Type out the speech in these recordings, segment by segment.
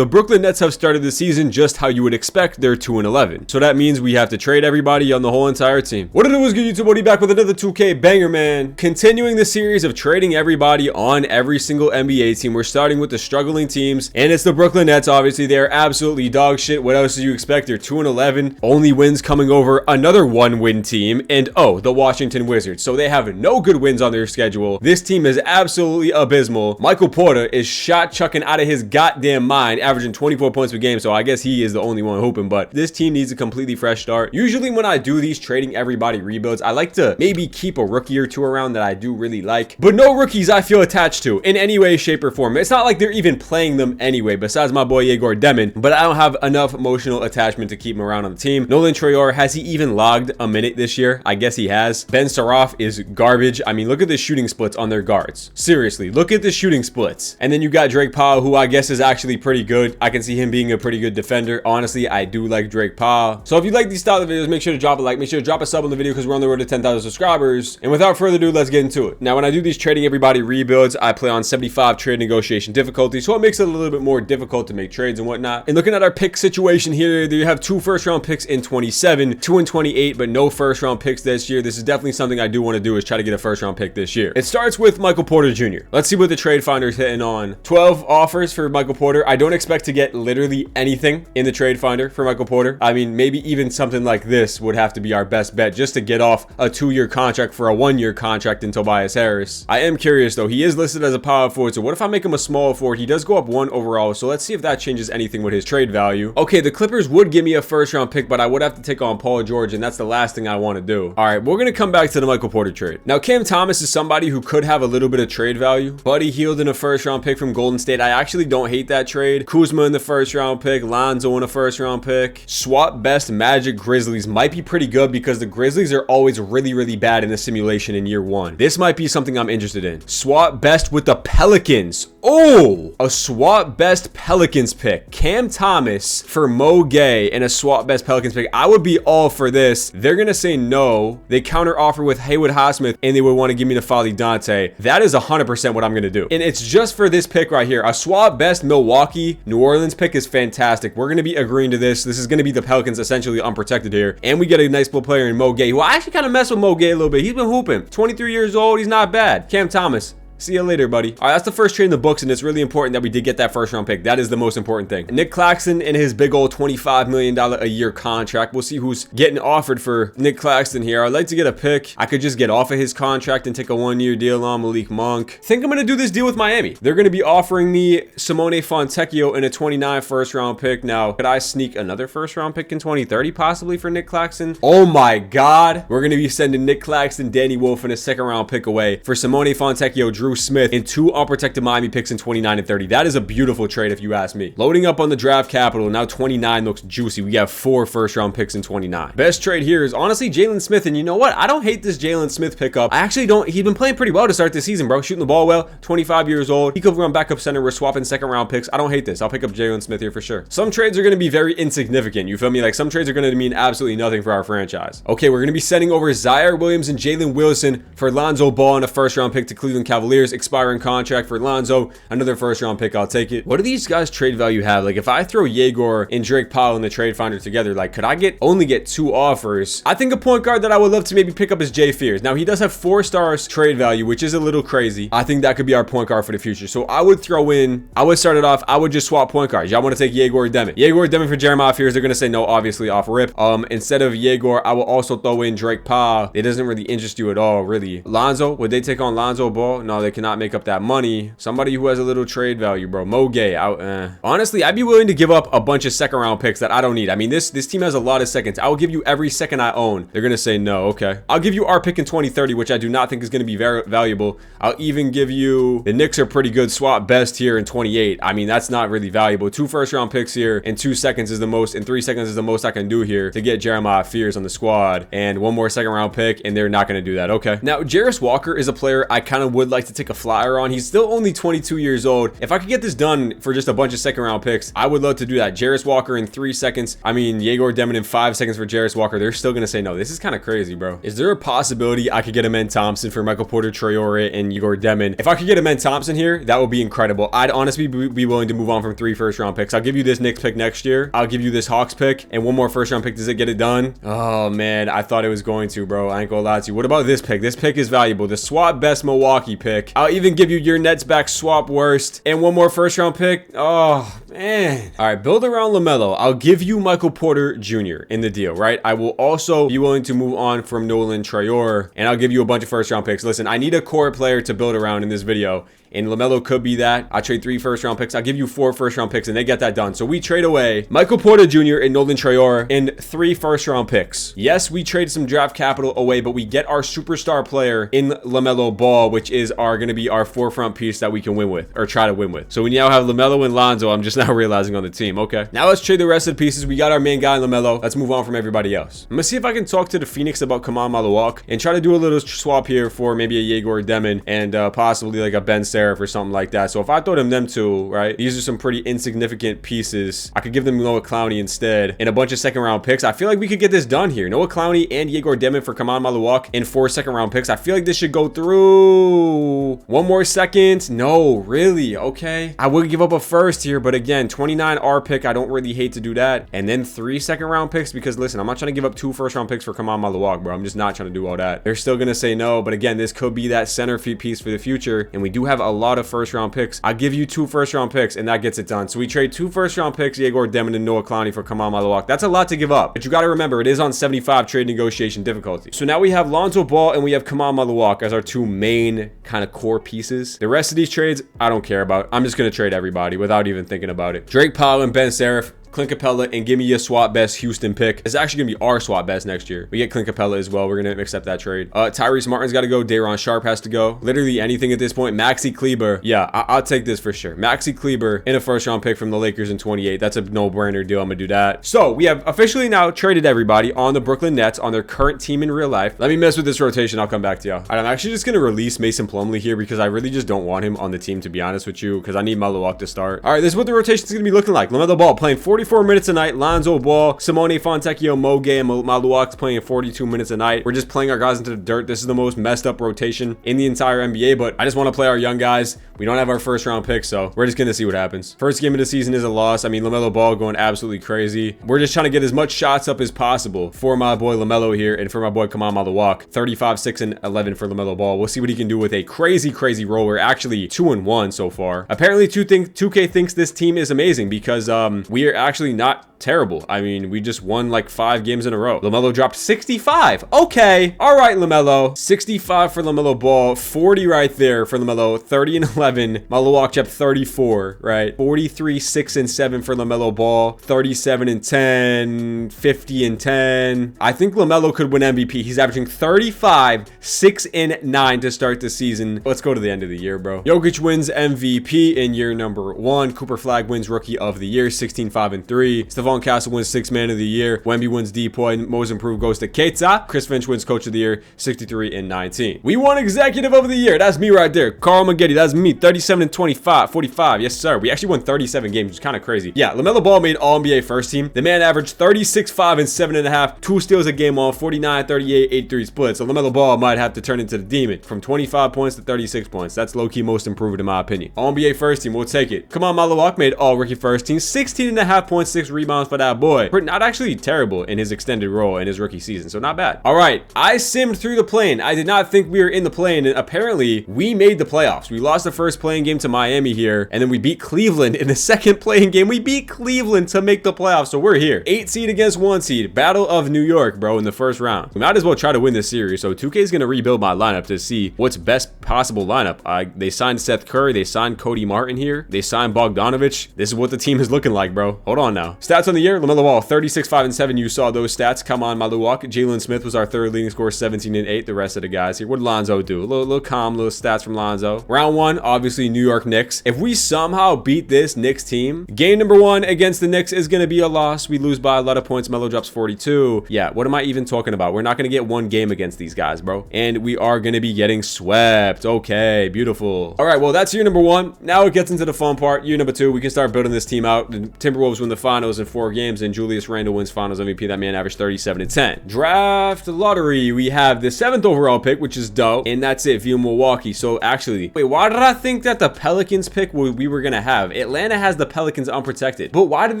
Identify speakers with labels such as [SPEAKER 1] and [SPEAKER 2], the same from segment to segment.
[SPEAKER 1] the Brooklyn Nets have started the season just how you would expect. They're 2-11. So that means we have to trade everybody on the whole entire team. What it is, good YouTube, back with another 2K banger, man. Continuing the series of trading everybody on every single NBA team. We're starting with the struggling teams, and it's the Brooklyn Nets. Obviously, they're absolutely dog shit. What else do you expect? They're 2-11. Only wins coming over another one-win team, and the Washington Wizards. So they have no good wins on their schedule. This team is absolutely abysmal. Michael Porter is shot chucking out of his goddamn mind, averaging 24 points per game. So I guess he is the only one hooping, but this team needs a completely fresh start. Usually when I do these trading everybody rebuilds, I like to maybe keep a rookie or two around that I do really like, but no rookies I feel attached to in any way, shape, or form. It's not like they're even playing them anyway, besides my boy Yegor Demon, but I don't have enough emotional attachment to keep him around on the team. Nolan Traore, has he even logged a minute this year? I guess he has. Ben Saraf is garbage. I mean, look at the shooting splits on their guards. Seriously, look at the shooting splits. And then you got Drake Powell, who I guess is actually pretty good. I can see him being a pretty good defender. Honestly, I do like Drake Powell. So if you like these style of videos, make sure to drop a like, make sure to drop a sub on the video because we're on the road to 10,000 subscribers. And without further ado, let's get into it. Now, when I do these trading everybody rebuilds, I play on 75 trade negotiation difficulty, so it makes it a little bit more difficult to make trades and whatnot. And looking at our pick situation here, you have 2 first-round picks in 27, 2 in 28, but no first-round picks this year. This is definitely something I do want to do, is try to get a first-round pick this year. It starts with Michael Porter Jr. Let's see what the trade finder's hitting on. 12 offers for Michael Porter. I don't expect to get literally anything in the trade finder for Michael Porter. I mean, maybe even something like this would have to be our best bet just to get off a 2-year contract for a 1-year contract in Tobias Harris. I am curious though. He is listed as a power forward, so what if I make him a small forward? He does go up 1 overall, so let's see if that changes anything with his trade value. Okay, the Clippers would give me a first-round pick, but I would have to take on Paul George, and that's the last thing I want to do. All right, we're going to come back to the Michael Porter trade. Now, Cam Thomas is somebody who could have a little bit of trade value. Buddy Hield in a first-round pick from Golden State. I actually don't hate that trade. Kuzma in the first-round pick. Lonzo in a first-round pick. Swap best Magic Grizzlies might be pretty good because the Grizzlies are always really, really bad in the simulation in year 1. This might be something I'm interested in. Swap best with the Pelicans. Oh, a swap best Pelicans pick. Cam Thomas for Mo Gay and a swap best Pelicans pick. I would be all for this. They're going to say no. They counter offer with Haywood Highsmith and they would want to give me N'Faly Dante. That is 100% what I'm going to do. And it's just for this pick right here. A swap best Milwaukee New Orleans pick is fantastic. We're going to be agreeing to this. This is going to be the Pelicans essentially unprotected here. And we get a nice little player in Mo Gay, who I actually kind of mess with Mo Gay a little bit. He's been hooping. 23 years old. He's not bad. Cam Thomas. See you later, buddy. All right, that's the first trade in the books, and it's really important that we did get that first-round pick. That is the most important thing. Nick Claxton and his big old $25 million a year contract. We'll see who's getting offered for Nick Claxton here. I'd like to get a pick. I could just get off of his contract and take a 1-year deal on Malik Monk. I think I'm going to do this deal with Miami. They're going to be offering me Simone Fontecchio and a 29 first-round pick. Now, could I sneak another first-round pick in 2030 possibly for Nick Claxton? Oh my God. We're going to be sending Nick Claxton, Danny Wolf, and a second-round pick away for Simone Fontecchio, Drew Smith, and 2 unprotected Miami picks in 29 and 30. That is a beautiful trade if you ask me. Loading up on the draft capital. Now 29 looks juicy. We have 4 first-round picks in 29. Best trade here is honestly Jalen Smith. And you know what? I don't hate this Jalen Smith pickup. I actually don't. He's been playing pretty well to start this season, bro. Shooting the ball well. 25 years old. He could run backup center. We're swapping second-round picks. I don't hate this. I'll pick up Jalen Smith here for sure. Some trades are going to be very insignificant. You feel me? Like some trades are going to mean absolutely nothing for our franchise. Okay, we're going to be sending over Zaire Williams and Jalen Wilson for Lonzo Ball and a first-round pick to Cleveland Cavaliers. Expiring contract for Lonzo, another first-round pick. I'll take it. What do these guys trade value have? Like if I throw Yegor and Drake Powell in the trade finder together, like could I only get 2 offers? I think a point guard that I would love to maybe pick up is Jay Fears. Now he does have 4 stars trade value, which is a little crazy. I think that could be our point guard for the future. So I would start it off. I would just swap point guards. Y'all want to take Yegor Demon? Yegor Demon for Jeremiah Fears. They're gonna say no, obviously off rip. Instead of Yegor, I will also throw in Drake Powell. It doesn't really interest you at all, really. Lonzo, would they take on Lonzo Ball? No, they cannot make up that money. Somebody who has a little trade value, bro. Mo Gay. Honestly, I'd be willing to give up a bunch of second-round picks that I don't need. I mean, this team has a lot of seconds. I will give you every second I own. They're gonna say no. Okay. I'll give you our pick in 2030, which I do not think is gonna be very valuable. I'll even give you the Knicks are pretty good. Swap best here in 28. I mean, that's not really valuable. 2 first-round picks here, and 2 seconds is the most, and 3 seconds is the most I can do here to get Jeremiah Fears on the squad, and 1 more second-round pick, and they're not gonna do that. Okay. Now, Jarris Walker is a player I kind of would like to take a flyer on. He's still only 22 years old. If I could get this done for just a bunch of second round picks, I would love to do that. Jarris Walker in 3 seconds. I mean, Yegor Demon in 5 seconds for Jarris Walker. They're still going to say no. This is kind of crazy, bro. Is there a possibility I could get a Men Thompson for Michael Porter Traore and Yegor Demon? If I could get a Men Thompson here, that would be incredible. I'd honestly be willing to move on from 3 first round picks. I'll give you this Knicks pick next year. I'll give you this Hawks pick and 1 more first round pick. Does it get it done? Oh, man. I thought it was going to, bro. I ain't gonna lie to you. What about this pick? This pick is valuable. The swap best Milwaukee pick. I'll even give you your Nets back swap worst and 1 more first round pick. Oh, man. All right, build around LaMelo. I'll give you Michael Porter Jr. in the deal, right? I will also be willing to move on from Nolan Traore, and I'll give you a bunch of first round picks. Listen, I need a core player to build around in this video, and LaMelo could be that. I'll trade 3 first round picks. I'll give you 4 first round picks, and they get that done. So we trade away Michael Porter Jr. and Nolan Traore and 3 first round picks. Yes, we trade some draft capital away, but we get our superstar player in LaMelo Ball, which is going to be our forefront piece that we can win with, or try to win with. So we now have LaMelo and Lonzo. I'm just now realizing on the team. Okay. Now let's trade the rest of the pieces. We got our main guy in LaMelo. Let's move on from everybody else. I'm going to see if I can talk to the Phoenix about Kamal Maluak and try to do a little swap here for maybe a Yegor Demon and possibly like a Ben Seraph or something like that. So if I throw them 2, right, these are some pretty insignificant pieces. I could give them Noah Clowney instead and a bunch of second round picks. I feel like we could get this done here. Noah Clowney and Yegor Demon for Kamal Maluak and 4 second round picks. I feel like this should go through. 1 more second. No, really? Okay. I would give up a first here, but again, 29 R pick. I don't really hate to do that. And then 3 second round picks because listen, I'm not trying to give up 2 first round picks for Kamal Maluak, bro. I'm just not trying to do all that. They're still going to say no, but again, this could be that center piece for the future. And we do have a lot of first round picks. I'll give you 2 first round picks and that gets it done. So we trade 2 first round picks, Yegor Demon and Noah Clowney for Kamal Maluak. That's a lot to give up, but you got to remember it is on 75 trade negotiation difficulty. So now we have Lonzo Ball and we have Kamal Maluak as our 2 main kind of core pieces. The rest of these trades, I don't care about. I'm just going to trade everybody without even thinking about it. Drake Powell and Ben Seraph, Clint Capella, and give me a swap best Houston pick. It's actually gonna be our swap best next year. We get Clint Capella as well. We're gonna accept that trade. Tyrese Martin's got to go. Day'Ron Sharpe has to go. Literally anything at this point. Maxi Kleber, yeah, I'll take this for sure. Maxi Kleber in a first round pick from the Lakers in 28. That's a no-brainer deal. I'm gonna do that. So we have officially now traded everybody on the Brooklyn Nets on their current team in real life. Let me mess with this rotation. I'll come back to y'all. All right, I'm actually just gonna release Mason Plumlee here because I really just don't want him on the team, to be honest with you, because I need Maluak to start. All right, this is what the rotation is gonna be looking like. LaMelo Ball playing 44 minutes a night. Lonzo Ball, Simone Fontecchio, Moge, and Maluak's playing 42 minutes a night. We're just playing our guys into the dirt. This is the most messed up rotation in the entire NBA, but I just want to play our young guys. We don't have our first round pick, so we're just going to see what happens. First game of the season is a loss. I mean, LaMelo Ball going absolutely crazy. We're just trying to get as much shots up as possible for my boy LaMelo here and for my boy Kamal Maluak. 35, 6, and 11 for LaMelo Ball. We'll see what he can do with a crazy roll. We're actually 2-1 so far. Apparently, 2K thinks this team is amazing because we are actually not terrible. I mean, we just won like 5 games in a row. LaMelo dropped 65. Okay. All right, LaMelo. 65 for LaMelo Ball. 40 right there for LaMelo. 30 and 11. Maluak dropped 34, right? 43, 6, and 7 for LaMelo Ball. 37 and 10. 50 and 10. I think LaMelo could win MVP. He's averaging 35, 6, and 9 to start the season. Let's go to the end of the year, bro. Jokic wins MVP in year number 1. Cooper Flagg wins Rookie of the Year. 16, 5, and 3. Stephon Castle wins 6th Man of the Year. Wemby wins DPOY. Most Improved goes to Keita. Chris Finch wins Coach of the Year. 63 and 19. We won Executive of the Year. That's me right there. Carl Maggette. That's me. 37 and 25. 45. Yes, sir. We actually won 37 games, which is kind of crazy. Yeah, LaMelo Ball made All-NBA first team. The man averaged 36, 5, and 7.5. 2 steals a game on 49, 38, 83 split. So LaMelo Ball might have to turn into the demon from 25 points to 36 points. That's low-key Most Improved in my opinion. All-NBA first team. We'll take it. Come on, Maluak made All-Rookie first team. 16.5 points, 6 rebounds for that boy. Not actually terrible in his extended role in his rookie season, so not bad. All right, I simmed through the play-in. I did not think we were in the play-in, and apparently we made the playoffs. We lost the first play-in game to Miami here, and then we beat Cleveland in the second play-in game. We beat Cleveland to make the playoffs, so we're here. 8 seed against 1 seed. Battle of New York, bro, in the first round. We might as well try to win this series, so 2K is going to rebuild my lineup to see what's best possible lineup. They signed Seth Curry. They signed Cody Martin here. They signed Bogdanovich. This is what the team is looking like, bro. Hold on now. Stats on the year, LaMelo Ball, 36, 5, and 7. You saw those stats. Come on, my Luwak. Jalen Smith was our third leading scorer, 17 and 8. The rest of the guys here. What did Lonzo do? A little calm, little stats from Lonzo. Round 1, obviously New York Knicks. If we somehow beat this Knicks team, game number 1 against the Knicks is going to be a loss. We lose by a lot of points. Melo drops 42. Yeah, what am I even talking about? We're not going to get one game against these guys, bro. And we are going to be getting swept. Okay, beautiful. All right, well, that's year number 1. Now it gets into the fun part. Year number 2, we can start building this team out. The Timberwolves win the finals in 4 games, and Julius Randle wins finals MVP. That man averaged 37 and 10. Draft lottery. We have the 7th overall pick, which is dope. And that's it via Milwaukee. So actually, wait, why did I think that the Pelicans pick we were going to have? Atlanta has the Pelicans unprotected. But why did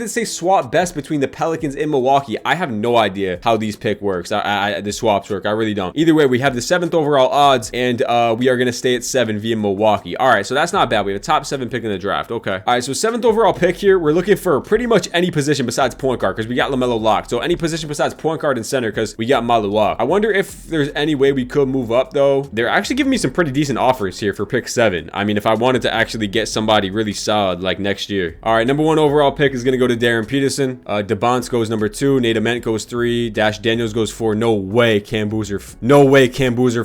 [SPEAKER 1] it say swap best between the Pelicans and Milwaukee? I have no idea how these pick works. The swaps work. I really don't. Either way, we have the 7th overall odds, and we are going to stay at 7 via Milwaukee. All right, so that's not bad. We have a top 7 pick in the draft. Okay. All right, so 7th overall pick here. We're looking for pretty much any position besides point guard because we got LaMelo locked. So any position besides point guard and center because we got Maluak. I wonder if there's any way we could move up though. They're actually giving me some pretty decent offers here for pick 7. I mean, if I wanted to actually get somebody really solid like next year. All right, number 1 overall pick is going to go to Darren Peterson. DeBonce goes number 2. Nate Ament goes 3. Dash Daniels goes 4. No way Cam Boozer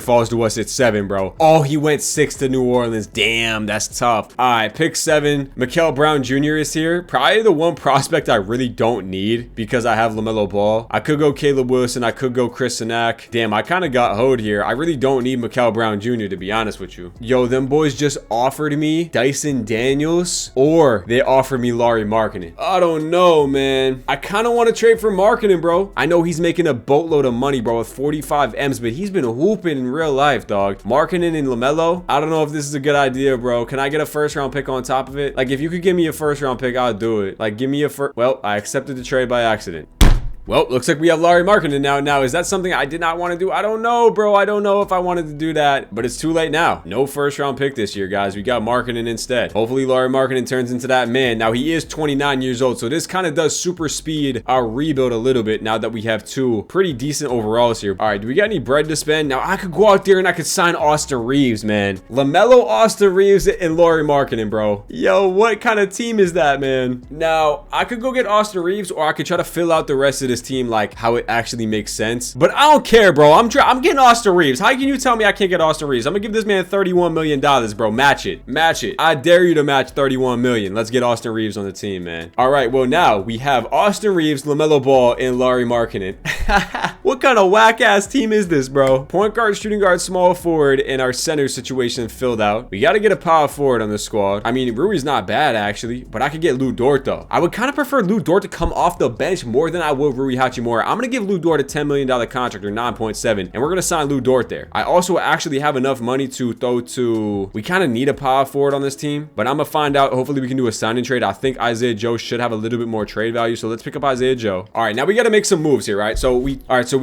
[SPEAKER 1] falls to us at 7, bro. Oh, he went 6 to New Orleans. Damn, that's tough. All right, pick 7. Mikael Brown Jr. is here. Probably the one prospect I really don't need because I have LaMelo Ball. I could go Caleb Wilson. I could go Chris Sinak. Damn, I kind of got hoed here. I really don't need Mikael Brown Jr. to be honest with you. Yo, them boys just offered me Dyson Daniels or they offered me Lauri Markkanen. I don't know, man. I kind of want to trade for Markkanen, bro. I know he's making a boatload of money, bro, with 45 M's, but he's been hooping in real life, dog. Markkanen and LaMelo. I don't know if this is a good idea, bro. Can I get a first round pick on top of it? Like, if you could give me a first round pick, I'll do it. Like, give me a first. Well, I accepted the trade by accident. Well, looks like we have Lauri Markkanen now. Now, is that something I did not want to do? I don't know, bro. I don't know if I wanted to do that, but it's too late now. No first round pick this year, guys. We got Markkanen instead. Hopefully, Lauri Markkanen turns into that man. Now, he is 29 years old, so this kind of does super speed our rebuild a little bit now that we have 2 pretty decent overalls here. All right, do we got any bread to spend? Now, I could go out there and I could sign Austin Reeves, man. LaMelo, Austin Reeves, and Lauri Markkanen, bro. Yo, what kind of team is that, man? Now, I could go get Austin Reeves, or I could try to fill out the rest of this team like how it actually makes sense, but I don't care, bro. I'm getting Austin Reeves. How can you tell me I can't get Austin Reeves? I'm gonna give this man $31 million, bro. Match it. I dare you to match $31 million. Let's get Austin Reeves on the team, man. All right, well, now we have Austin Reeves, LaMelo Ball, and Lauri Markkanen. What kind of whack ass team is this, bro? Point guard, shooting guard, small forward, and our center situation filled out. We got to get a power forward on the squad. I mean, Rui's not bad actually, but I could get Lou Dort though. I would kind of prefer Lou Dort to come off the bench more than I would Rui Hachimura. I'm going to give Lou Dort a $10 million contract, or 9.7, and we're going to sign Lou Dort there. I also actually have enough money to throw to, we kind of need a power forward on this team, but I'm going to find out. Hopefully we can do a sign and trade. I think Isaiah Joe should have a little bit more trade value, so let's pick up Isaiah Joe. All right, now we got to make some moves here, right? So we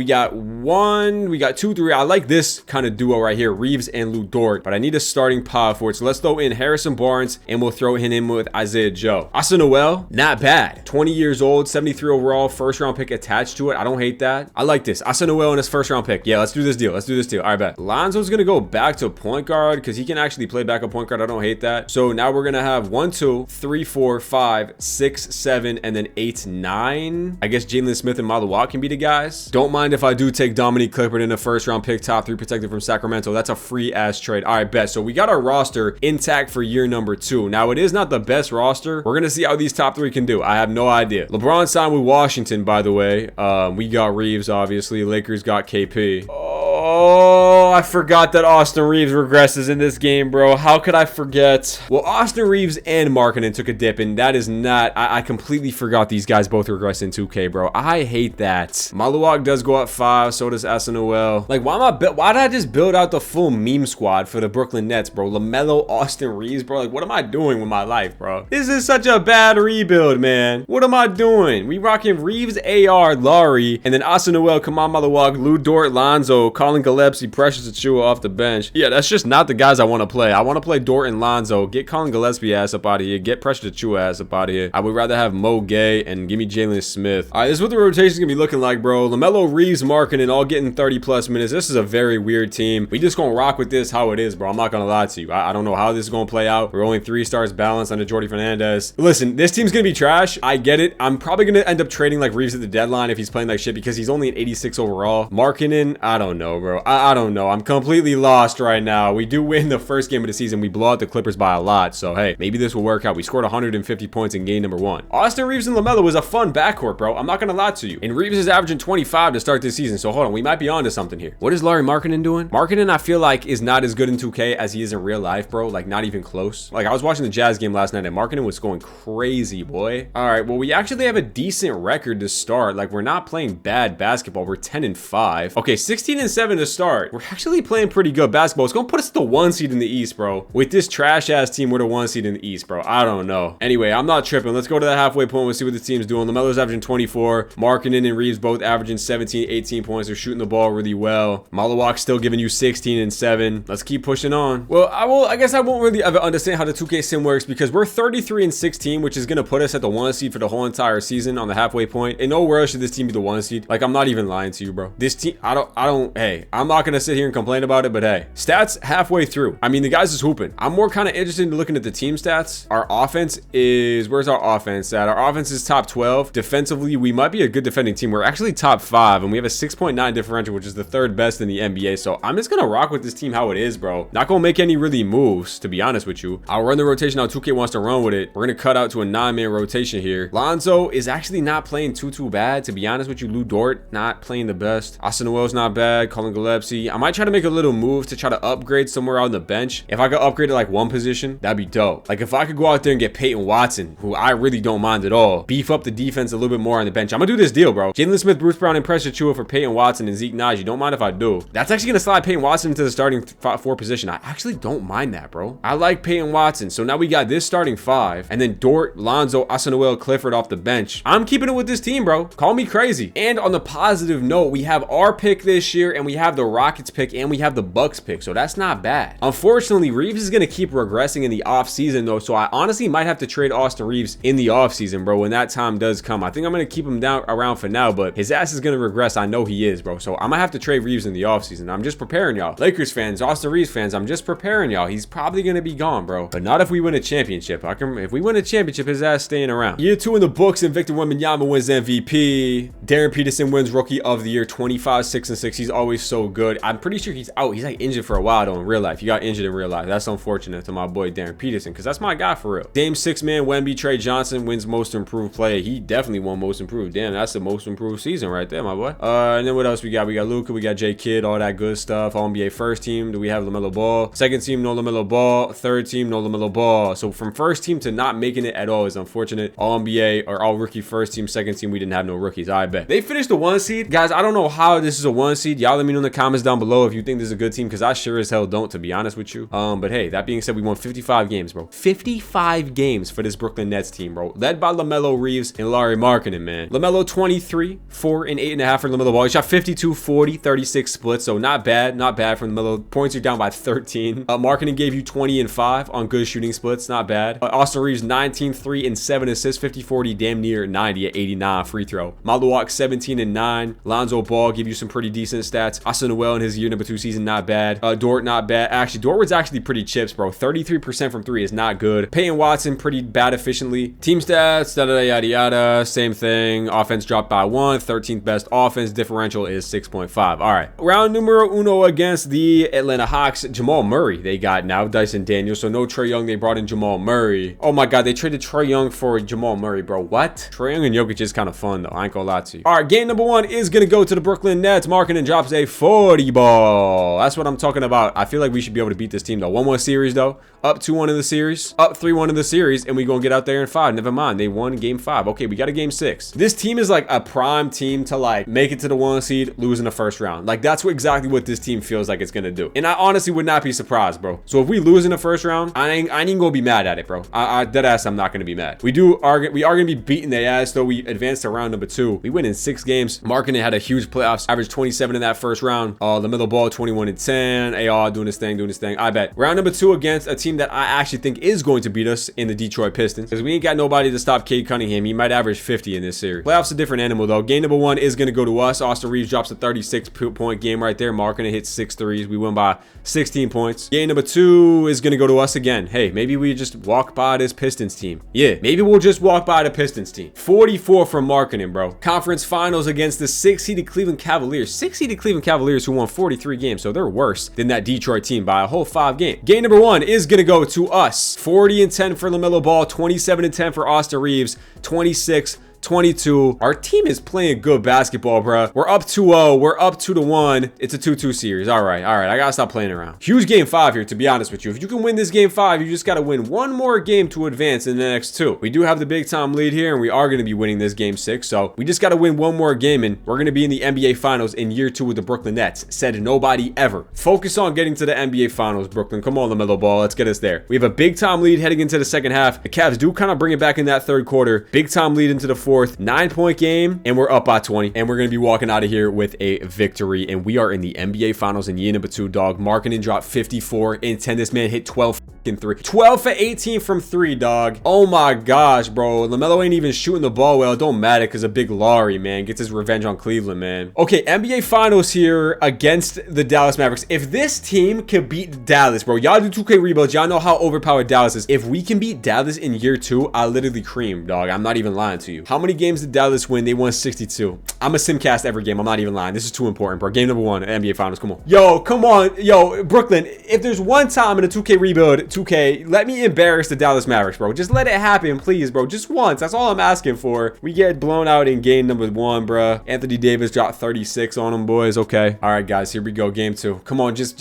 [SPEAKER 1] got 1, we got 2, 3. I like this kind of duo right here, Reeves and Lou Dort, but I need a starting power forward. So let's throw in Harrison Barnes, and we'll throw him in with Isaiah Joe. Asa Noel, not bad. 20 years old, 73 overall, first round pick attached to it. I don't hate that. I like this. Asa Noel in his first round pick. Yeah, let's do this deal. All right, bet. Lonzo's gonna go back to point guard because he can actually play backup point guard. I don't hate that. So now we're gonna have 1, 2, 3, 4, 5, 6, 7, and then 8, 9. I guess Jalen Smith and Maluak can be the guys. Don't mind if I do take Dominique Clifford in a first round pick, top 3 protected from Sacramento. That's a free ass trade. All right, bet. So we got our roster intact for year number 2. Now it is not the best roster. We're gonna see how these top 3 can do. I have no idea. LeBron signed with Washington, by the way. We got Reeves, obviously. Lakers got KP. Oh, I forgot that Austin Reeves regresses in this game, bro. How could I forget? Well, Austin Reeves and Markkanen took a dip, and that is not... I completely forgot these guys both regress in 2K, bro. I hate that. Maluak does go up 5, so does SNOL. Like, why did I just build out the full meme squad for the Brooklyn Nets, bro? LaMelo, Austin Reeves, bro. Like, what am I doing with my life, bro? This is such a bad rebuild, man. What am I doing? We rocking Reeves, AR, Lauri, and then SNOL, Kamal Maluak, Lou Dort, Lonzo, Colin Gillespie, Precious Precious Achua off the bench. Yeah, that's just not the guys I want to play. I want to play Dort and Lonzo. Get Colin Gillespie ass up out of here. Get Precious Achua ass up out of here. I would rather have Mo Gay and give me Jalen Smith. All right, this is what the rotation's gonna be looking like, bro. LaMelo, Reeves, Markkanen all getting 30 plus minutes. This is a very weird team. We just gonna rock with this how it is, bro. I'm not gonna lie to you. I don't know how this is gonna play out. We're only 3 stars balanced under Jordy Fernandez. Listen, this team's gonna be trash. I get it. I'm probably gonna end up trading like Reeves at the deadline if he's playing like shit because he's only an 86 overall. Markkanen, I don't know, bro. I don't know. I'm completely lost right now. We do win the first game of the season. We blow out the Clippers by a lot. So, hey, maybe this will work out. We scored 150 points in game number 1. Austin Reeves and LaMelo was a fun backcourt, bro. I'm not gonna lie to you. And Reeves is averaging 25 to start this season. So, hold on. We might be onto something here. What is Larry Markkanen doing? Markkanen, I feel like, is not as good in 2K as he is in real life, bro. Like, not even close. Like, I was watching the Jazz game last night and Markkanen was going crazy, boy. All right, well, we actually have a decent record to start. Like, we're not playing bad basketball. We're 10-5. Okay, 16-7 to start. We're actually playing pretty good basketball. It's gonna put us at the 1 seed in the East, bro. With this trash-ass team, we're the 1 seed in the East, bro. I don't know. Anyway, I'm not tripping. Let's go to the halfway point. We'll see what the team's doing. LaMelo's averaging 24. Markkanen and Reeves both averaging 17, 18 points. They're shooting the ball really well. Malawak's still giving you 16 and 7. Let's keep pushing on. Well, I guess I won't really ever understand how the 2K sim works because we're 33 and 16, which is gonna put us at the 1 seed for the whole entire season on the halfway point. In no world should this team be the 1 seed. Like, I'm not even lying to you, bro. This team, hey, I'm not gonna sit here and complain about it, but hey, stats halfway through. I mean, the guys is hooping. I'm more kind of interested in looking at the team stats. Our offense is, where's our offense at? Our offense is top 12. Defensively, we might be a good defending team. We're actually top 5, and we have a 6.9 differential, which is the 3rd best in the NBA. So I'm just gonna rock with this team how it is, bro. Not gonna make any really moves, to be honest with you. I'll run the rotation how 2K wants to run with it. We're gonna cut out to a 9-man rotation here. Lonzo is actually not playing too bad, to be honest with you. Lou Dort not playing the best. Austin Noel's not bad. Colin Gillespie. I might try to make a little move to try to upgrade somewhere on the bench. If I could upgrade to like 1 position, that'd be dope. Like if I could go out there and get Peyton Watson, who I really don't mind at all, beef up the defense a little bit more on the bench. I'm gonna do this deal, bro. Jalen Smith, Bruce Brown, and Precious Achua for Peyton Watson and Zeke Naji. Don't mind if I do. That's actually gonna slide Peyton Watson into the starting 4 position. I actually don't mind that, bro. I like Peyton Watson. So now we got this starting 5, and then Dort, Lonzo, Austin Noel, Clifford off the bench. I'm keeping it with this team, bro. Call me crazy. And on the positive note, we have our pick this year, and we have the Rockets pick, and we have the Bucks pick. So that's not bad. Unfortunately, Reeves is gonna keep regressing in the offseason though. So I honestly might have to trade Austin Reeves in the offseason, bro, when that time does come. I think I'm gonna keep him down around for now, but his ass is gonna regress. I know he is, bro. So I might have to trade Reeves in the offseason. I'm just preparing y'all. Lakers fans, Austin Reeves fans, I'm just preparing y'all. He's probably gonna be gone, bro. But not if we win a championship. If we win a championship, his ass staying around. Year 2 in the books, and Victor Wembanyama wins MVP. Darren Peterson wins Rookie of the Year, 25, 6 and 6. He's always so good. I'm pretty sure he's out. He's like injured for a while though in real life. He got injured in real life. That's unfortunate to my boy Darren Peterson, because that's my guy for real. Dame 6-man Wemby. Trey Johnson wins Most Improved Player. He definitely won Most Improved. Damn, that's the Most Improved season right there, my boy. And then what else we got? We got Luka, we got J Kidd, all that good stuff. All NBA first team. Do we have LaMelo Ball? Second team, no LaMelo Ball. Third team, no LaMelo Ball. So from first team to not making it at all is unfortunate. All NBA or all rookie first team, second team, we didn't have no rookies. I bet. They finished the 1 seed. Guys, I don't know how this is a 1 seed. Y'all let me know in the comments down below if you think this is a good team, because I sure as hell don't, to be honest with you. But hey, that being said, we won 55 games, bro. 55 games for this Brooklyn Nets team, bro. Led by LaMelo, Reeves, and Larry Markkanen, man. LaMelo 23, 4 and 8.5 for LaMelo Ball. He shot 52, 40, 36 splits, so not bad. Not bad from LaMelo. Points are down by 13. Markkanen gave you 20 and 5 on good shooting splits. Not bad. Austin Reeves 19, 3 and 7 assists, 50, 40, damn near 90 at 89 free throw. Malawak 17 and 9. Lonzo Ball give you some pretty decent stats. Austin Noel in his year number 2 season, not bad. Dort, not bad. Actually, Dort was actually pretty chips, bro. 33% from 3 is not good. Peyton Watson, pretty bad efficiently. Team stats, yada yada, same thing. Offense dropped by 1. 13th best offense. Differential is 6.5. All right. Round numero uno against the Atlanta Hawks. Jamal Murray they got now. Dyson Daniels. So no Trae Young. They brought in Jamal Murray. Oh my God. They traded Trae Young for Jamal Murray, bro. What? Trae Young and Jokic is kind of fun though. I ain't gonna lie to you. All right. Game number 1 is going to go to the Brooklyn Nets. Markkanen drops a 40 ball. That's what I'm talking about. I feel like we should be able to beat this team though. One more series though. Up 2-1 in the series. Up 3-1 in the series. And we gonna get out there in 5. Never mind. They won game 5. Okay. We got a game 6. This team is like a prime team to like make it to the 1 seed, lose in the first round. Like that's exactly what this team feels like it's gonna do. And I honestly would not be surprised, bro. So if we lose in the first round, I ain't gonna be mad at it, bro. Dead ass, I'm not gonna be mad. We are gonna be beating their ass though. We advanced to round number 2. We win in 6 games. Markkanen had a huge playoffs, averaged 27 in that first round. LaMelo Ball 21-10. AR doing his thing. I bet. Round number 2 against a team that I actually think is going to beat us in the Detroit Pistons, because we ain't got nobody to stop Cade Cunningham. He might average 50 in this series. Playoffs a different animal though. Game number 1 is going to go to us. Austin Reeves drops a 36-point game right there. Marking hit 6 threes. We win by 16 points. Game number 2 is going to go to us again. Hey, maybe we just walk by this Pistons team. Yeah, maybe we'll just walk by the Pistons team. 44 from Marketing, bro. Conference finals against the 6-seeded Cleveland Cavaliers. 6-seeded Cleveland Cavaliers who won 43 games, so they're worse than that Detroit team by a whole 5 games. Game number 1 is going to go to us. 40-10 for LaMelo Ball. 27-10 for Austin Reeves. 26-22. Our team is playing good basketball, bro. We're up 2-0. We're up 2-1. It's a 2-2 series. All right. I gotta stop playing around. Huge game 5 here, to be honest with you. If you can win this game 5, you just gotta win one more game to advance in the next 2. We do have the big time lead here, and we are gonna be winning this game 6. So we just gotta win one more game, and we're gonna be in the NBA Finals in year 2 with the Brooklyn Nets. Said nobody ever. Focus on getting to the NBA Finals, Brooklyn. Come on, LaMelo Ball. Let's get us there. We have a big time lead heading into the second half. The Cavs do kind of bring it back in that third quarter. Big time lead into the fourth. 9-point game, and we're up by 20, and we're gonna be walking out of here with a victory, and we are in the NBA Finals in year number 2, dog. Marketing dropped 54 in 10. This man hit 12 3. 12 for 18 from 3, dog. Oh my gosh, bro. LaMelo ain't even shooting the ball well. It don't matter because a big Laurie, man, gets his revenge on Cleveland, man. Okay, NBA Finals here against the Dallas Mavericks. If this team can beat Dallas, bro, y'all do 2K rebuilds. Y'all know how overpowered Dallas is. If we can beat Dallas in year 2, I literally cream, dog. I'm not even lying to you. How many games did Dallas win? They won 62. I'm a simcast every game. I'm not even lying. This is too important, bro. Game number 1, NBA Finals. Come on. Yo, come on. Yo, Brooklyn, if there's one time in a 2K rebuild, 2K, let me embarrass the Dallas Mavericks, bro. Just let it happen, please, bro. Just once. That's all I'm asking for. We get blown out in game number 1, bro. Anthony Davis dropped 36 on them, boys. Okay. All right, guys. Here we go. Game 2. Come on. Just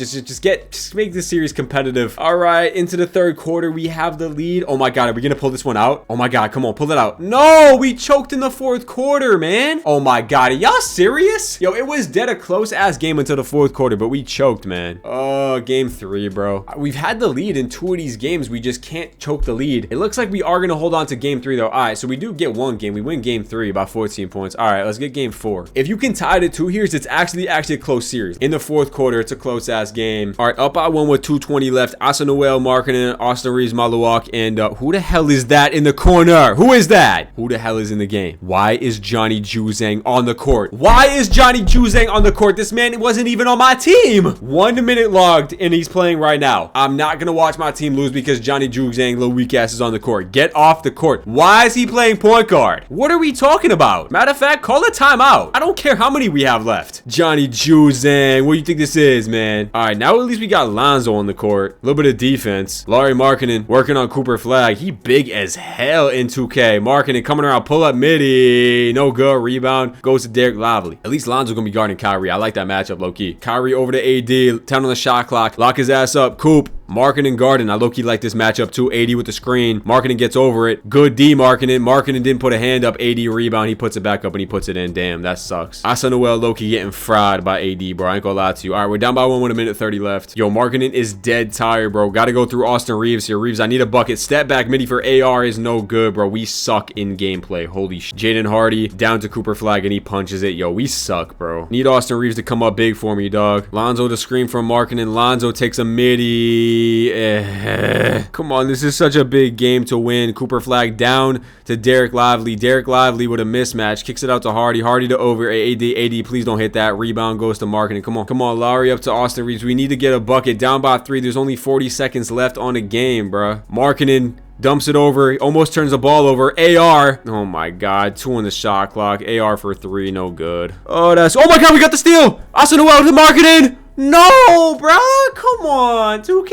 [SPEAKER 1] make this series competitive. All right. Into the third quarter, we have the lead. Oh my God. Are we going to pull this one out? Oh my God. Come on. Pull it out. No, we choked in the fourth quarter, man. Oh my God. Are y'all serious? Yo, it was dead a close ass game until the fourth quarter, but we choked, man. Oh, game 3, bro. We've had the lead in 2 of these games. We just can't choke the lead. It looks like we are going to hold on to game 3 though. All right, so we do get 1 game. We win game 3 by 14 points. All right, let's get game 4. If you can tie the 2 here, it's actually a close series. In the fourth quarter, it's a close ass game. All right, up by 1 with 2:20 left. Asa Noel, Markkanen, Austin Reeves, Maluak, and who the hell is that in the corner? Who is that? Who the hell is in the game? Why is Johnny Juzang on the court? Why is Johnny Juzang on the court? This man wasn't even on my team. 1 minute logged, and he's playing right now. I'm not gonna watch my team lose because Johnny Juzang, little weak ass, is on the court. Get off the court. Why is he playing point guard? What are we talking about? Matter of fact, call a timeout. I don't care how many we have left. Johnny Juzang, what do you think this is, man? All right, now at least we got Lonzo on the court. A little bit of defense. Larry Markkanen working on Cooper Flag. He big as hell in 2K. Markkanen coming around, pull up midi. No good. Rebound goes to Derek Lively. At least Lonzo gonna be guarding Kyrie. I like that matchup, low key. Kyrie over to AD. 10 on the shot clock. Lock his ass up. Coop. Markkanen Garden. I low-key like this matchup too. 80 with the screen. Markkanen gets over it. Good D Markkanen. Markkanen didn't put a hand up. AD rebound. He puts it back up and he puts it in. Damn, that sucks. Asa Noel low-key getting fried by AD, bro. I ain't gonna lie to you. All right, we're down by 1 with 1:30 left. Yo, Markkanen is dead tired, bro. Gotta go through Austin Reeves here. Reeves, I need a bucket. Step back midi for AR is no good, bro. We suck in gameplay. Holy shit. Jaden Hardy down to Cooper Flag and he punches it. Yo, we suck, bro. Need Austin Reeves to come up big for me, dog. Lonzo to screen from Markkanen. Lonzo takes a midi. Come on, this is such a big game to win. Cooper Flag down to Derek Lively. Derek Lively with a mismatch. Kicks it out to Hardy. Hardy to over. AD, please don't hit that. Rebound goes to Markkanen. Come on. Lowry up to Austin Reeves. We need to get a bucket. Down by 3. There's only 40 seconds left on the game, bruh. Markkanen dumps it over. Almost turns the ball over. AR. Oh my God. 2 on the shot clock. AR for 3. No good. Oh my God. We got the steal. Asa Noel to Markkanen. No, bro. Come on, 2K.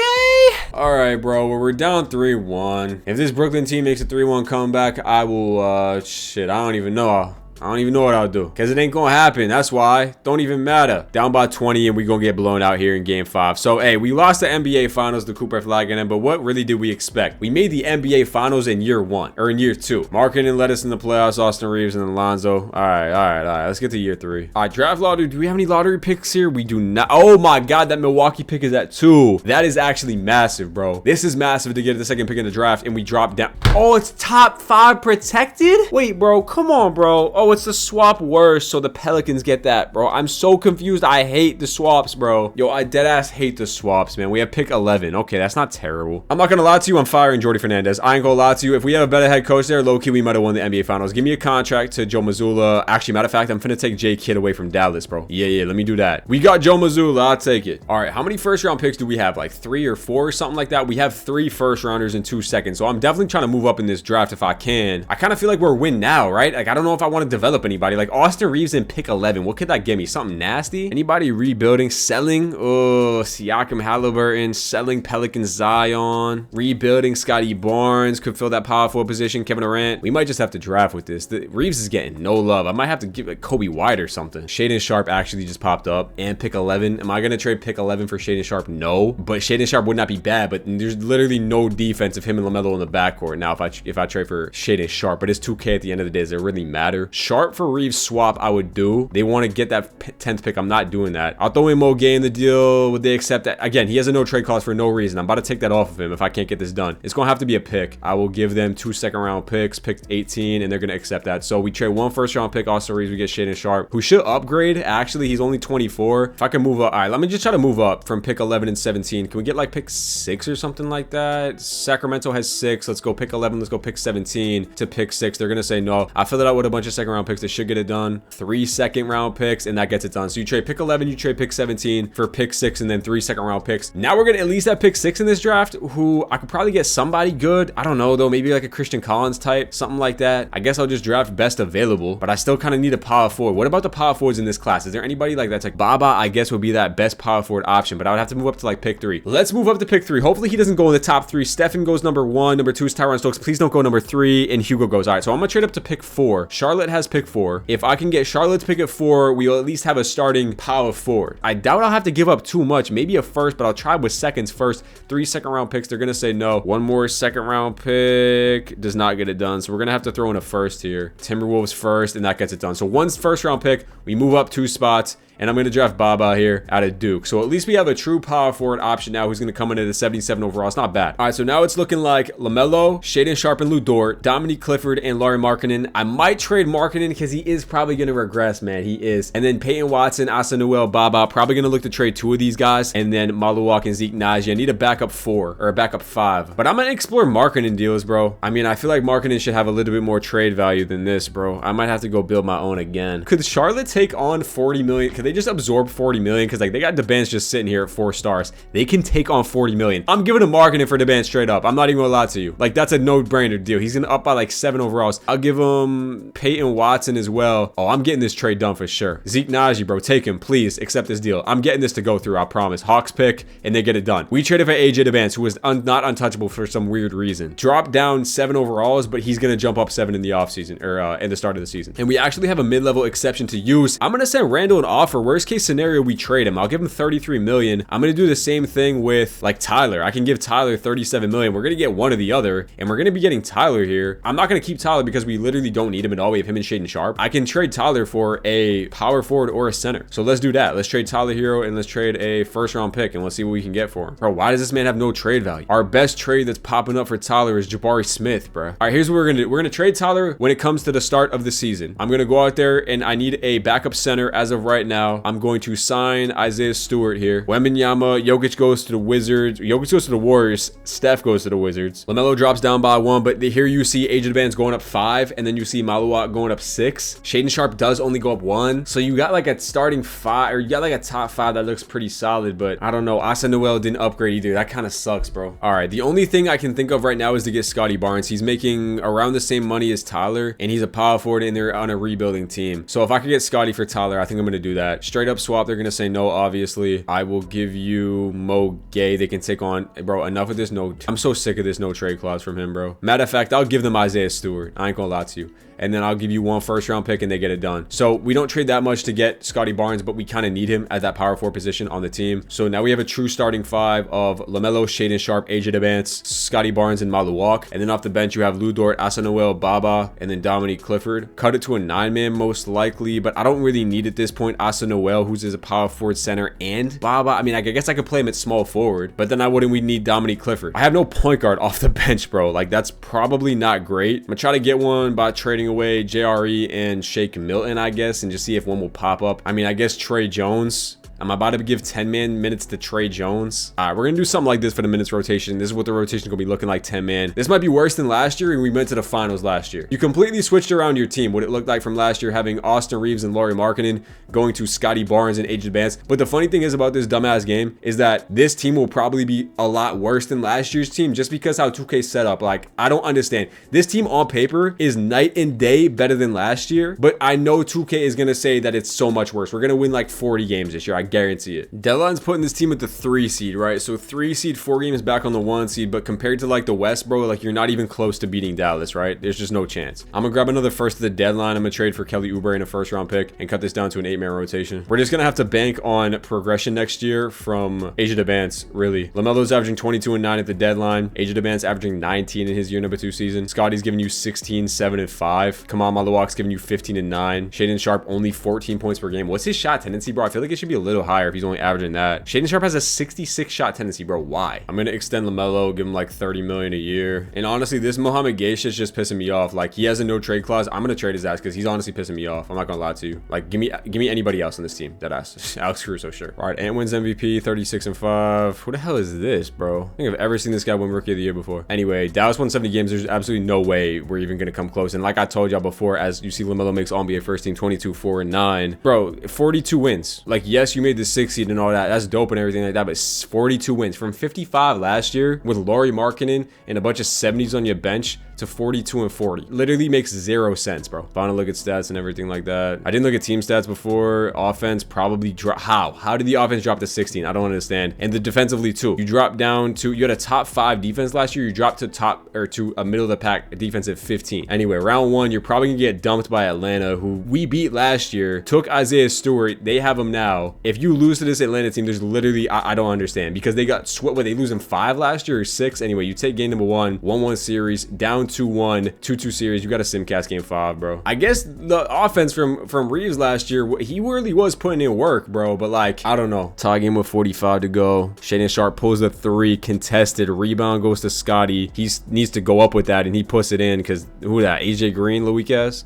[SPEAKER 1] All right, bro. Well, we're down 3-1. If this Brooklyn team makes a 3-1 comeback, I will, shit, I don't even know. I don't even know what I'll do because it ain't gonna happen. That's why. Don't even matter. Down by 20 and we gonna get blown out here in game 5. So, hey, we lost the NBA Finals to Cooper Flag and them, but what really did we expect? We made the NBA Finals in year 1 or in year 2. Markkanen led us in the playoffs. Austin Reeves and then Lonzo. All right. Let's get to year 3. All right, draft lottery. Do we have any lottery picks here? We do not. Oh my God, that Milwaukee pick is at 2. That is actually massive, bro. This is massive to get the second pick in the draft and we drop down. Oh, it's top 5 protected? Wait, bro. Come on, bro. Oh, no, it's the swap worse, so the Pelicans get that, bro. I'm so confused. I hate the swaps, bro. Yo, I deadass hate the swaps, man. We have pick 11. Okay, that's not terrible. I'm not gonna lie to you. I'm firing Jordy Fernandez. I ain't gonna lie to you. If we have a better head coach there, low-key, we might have won the NBA Finals. Give me a contract to Joe Mazzulla. Actually, matter of fact, I'm finna take J Kidd away from Dallas, bro. Yeah, let me do that. We got Joe Mazzulla. I'll take it. All right, how many first-round picks do we have? Like 3 or 4 or something like that? We have 3 first-rounders in 2 seconds, so I'm definitely trying to move up in this draft if I can. I kind of feel like we're win now, right? Like, I don't know if I want to develop anybody. Like, Austin Reeves in pick 11. What could that give me? Something nasty? Anybody rebuilding? Selling? Oh, Siakam, Halliburton. Selling Pelican Zion. Rebuilding Scotty Barnes. Could fill that power forward position. Kevin Durant. We might just have to draft with this. Reeves is getting no love. I might have to give it Kobe White or something. Shaedon Sharpe actually just popped up. And pick 11. Am I going to trade pick 11 for Shaedon Sharpe? No. But Shaedon Sharpe would not be bad. But there's literally no defense of him and LaMelo in the backcourt. Now, if I trade for Shaedon Sharpe, but it's 2K at the end of the day. Does it really matter? Sharpe for Reeves swap, I would do. They want to get that 10th pick. I'm not doing that. I'll throw in Mo Gay in the deal. Would they accept that? Again, he has a no trade clause for no reason. I'm about to take that off of him if I can't get this done. It's going to have to be a pick. I will give them 2 second-round picks, pick 18, and they're going to accept that. So we trade 1 first-round pick, Austin Reeves. We get Shaedon Sharpe, who should upgrade. Actually, he's only 24. If I can move up. All right, let me just try to move up from pick 11 and 17. Can we get like pick 6 or something like that? Sacramento has 6. Let's go pick 11. Let's go pick 17 to pick 6. They're going to say no. I fill it out with a bunch of second-round picks. They should get it done. 3 second-round picks, and that gets it done. So you trade pick 11, you trade pick 17 for pick 6, and then 3 second-round picks. Now we're going to at least have pick 6 in this draft, who I could probably get somebody good. I don't know, though. Maybe like a Christian Collins type, something like that. I guess I'll just draft best available, but I still kind of need a power forward. What about the power forwards in this class? Is there anybody like that's like Baba? I guess would be that best power forward option, but I would have to move up to like pick 3. Let's move up to pick 3. Hopefully he doesn't go in the top 3. Stephen goes number 1. Number 2 is Tyron Stokes. Please don't go number 3. And Hugo goes. All right, so I'm going to trade up to pick 4. Charlotte has pick 4. If I can get Charlotte's pick at 4, we'll at least have a starting power forward. I doubt I'll have to give up too much. Maybe a first, but I'll try with seconds first. 3 second-round picks. They're going to say no. 1 more second-round pick does not get it done. So we're going to have to throw in a first here. Timberwolves first, and that gets it done. So 1 first-round pick. We move up 2 spots. And I'm going to draft Baba here out of Duke. So at least we have a true power forward option now who's going to come in at a 77 overall. It's not bad. All right, so now it's looking like LaMelo, Shaedon Sharpe, and Lou Dort, Dominique Clifford, and Lauri Markkanen. I might trade Markkanen because he is probably going to regress, man. He is. And then Peyton Watson, Asa Noel, Baba. Probably going to look to trade 2 of these guys. And then Maluak and Zeke Naji. I need a backup 4 or a backup 5. But I'm going to explore Markkanen deals, bro. I mean, I feel like Markkanen should have a little bit more trade value than this, bro. I might have to go build my own again. Could Charlotte take on 40 million? Could they just absorb 40 million? Because like they got DeBance just sitting here at 4 stars. They can take on 40 million. I'm giving a Markkanen for DeBance straight up. I'm not even gonna lie to you. Like that's a no-brainer deal. He's gonna up by like 7 overalls. I'll give him Peyton Watson as well. Oh, I'm getting this trade done for sure. Zeke Naji, bro, take him. Please accept this deal. I'm getting this to go through. I promise. Hawks pick and they get it done. We traded for AJ DeBance, who was not untouchable for some weird reason. Drop down 7 overalls, but he's gonna jump up 7 in the offseason or in the start of the season. And we actually have a mid-level exception to use. I'm gonna send Randall an offer. Worst case scenario, we trade him. I'll give him 33 million. I'm gonna do the same thing with like Tyler. I can give Tyler 37 million. We're gonna get one or the other, and we're gonna be getting Tyler here. I'm not gonna keep Tyler because we literally don't need him at all. We have him and Shaedon Sharpe. I can trade Tyler for a power forward or a center. So let's do that. Let's trade Tyler Hero and let's trade a first-round pick and let's see what we can get for him. Bro, why does this man have no trade value? Our best trade that's popping up for Tyler is Jabari Smith, bro. All right, here's what we're gonna do. We're gonna trade Tyler when it comes to the start of the season. I'm gonna go out there and I need a backup center as of right now. I'm going to sign Isaiah Stewart here. Wembanyama, Jokic goes to the Wizards. Jokic goes to the Warriors. Steph goes to the Wizards. LaMelo drops down by 1, but here you see AJ DeBance going up 5, and then you see Maluak going up 6. Shaedon Sharpe does only go up 1. So you got like a starting 5, or you got like a top 5 that looks pretty solid, but I don't know. Asa Noel didn't upgrade either. That kind of sucks, bro. All right, the only thing I can think of right now is to get Scotty Barnes. He's making around the same money as Tyler, and he's a power forward, and they're on a rebuilding team. So if I could get Scotty for Tyler, I think I'm going to do that. Straight up swap, they're going to say no, obviously. I will give you Mo Gay. They can take on, bro, enough of this. No, I'm so sick of this no trade clause from him, bro. Matter of fact, I'll give them Isaiah Stewart. I ain't gonna lie to you. And then I'll give you 1 first-round pick and they get it done. So we don't trade that much to get Scotty Barnes, but we kind of need him at that power forward position on the team. So now we have a true starting 5 of LaMelo, Shaedon Sharpe, AJ DeBance, Scotty Barnes, and Maluak. And then off the bench, you have Lou Dort, Asa Noel, Baba, and then Dominique Clifford. Cut it to a 9-man most likely, but I don't really need at this point Asa Noel, who's a power forward center, and Baba. I mean, I guess I could play him at small forward, but then we need Dominique Clifford. I have no point guard off the bench, bro. Like, that's probably not great. I'm gonna try to get one by trading away JRE and Shake Milton, I guess, and just see if one will pop up. I mean, I guess Trey Jones. I'm about to give 10-man minutes to Trey Jones. All right, we're going to do something like this for the minutes rotation. This is what the rotation is going to be looking like, 10-man. This might be worse than last year, and we went to the finals last year. You completely switched around your team. What it looked like from last year, having Austin Reeves and Lauri Markkanen, going to Scotty Barnes and Aged Advance. But the funny thing is about this dumbass game is that this team will probably be a lot worse than last year's team just because how 2K set up. Like, I don't understand. This team on paper is night and day better than last year, but I know 2K is going to say that it's so much worse. We're going to win like 40 games this year. I guarantee it. Deadline's putting this team at the 3 seed, right? So 3 seed, 4 games back on the 1 seed, but compared to like the West, bro, like you're not even close to beating Dallas, right? There's just no chance. I'm gonna grab another first to the deadline. I'm gonna trade for Kelly Oubre in a first round pick and cut this down to an 8-man rotation. We're just gonna have to bank on progression next year from Aged Advance, really. LaMelo's averaging 22 and 9 at the deadline. Aged Advance averaging 19 in his year number 2 season. Scotty's giving you 16, 7 and 5. Kamal Malawak's giving you 15 and 9. Shaden Sharp only 14 points per game. What's his shot tendency, bro? I feel like it should be a little higher if he's only averaging that. Shaden Sharp has a 66 shot tendency, bro. Why? I'm gonna extend LaMelo, give him like 30 million a year. And honestly, this Mohamed Gay shit's just pissing me off. Like, he has a no trade clause. I'm gonna trade his ass because he's honestly pissing me off. I'm not gonna lie to you. Like, give me anybody else on this team. That ass. Alex Caruso, sure. All right, Ant wins MVP, 36 and 5. Who the hell is this, bro? I think I've ever seen this guy win Rookie of the Year before. Anyway, Dallas won 70 games. There's absolutely no way we're even gonna come close. And like I told y'all before, as you see, LaMelo makes All-NBA first team, 22, 4 and 9. Bro, 42 wins. Like, yes, you made the 6 seed and all that. That's dope and everything like that, but 42 wins from 55 last year with Lauri Markkanen and a bunch of 70s on your bench to 42 and 40. Literally makes 0 sense, bro. If I want to look at stats and everything like that. I didn't look at team stats before. Offense probably drop. How did the offense drop to 16? I don't understand. And the defensively too. You dropped down to, you had a top 5 defense last year. You dropped to top, or to a middle of the pack defense at 15. Anyway, round 1, you're probably gonna get dumped by Atlanta, who we beat last year. Took Isaiah Stewart. They have him now. If you lose to this Atlanta team, there's literally, I don't understand, because they got swept. What, they lose in 5 last year or 6? Anyway, you take game number 1, 1-1 series, down 2-1, 2-2 series. You got a simcast game 5, bro. I guess the offense from Reeves last year, he really was putting in work, bro, but like, I don't know. Tie game with 45 to go. Shaden Sharp pulls the 3, contested, rebound goes to Scotty. He needs to go up with that, and he puts it in because who that? AJ Green, Louis.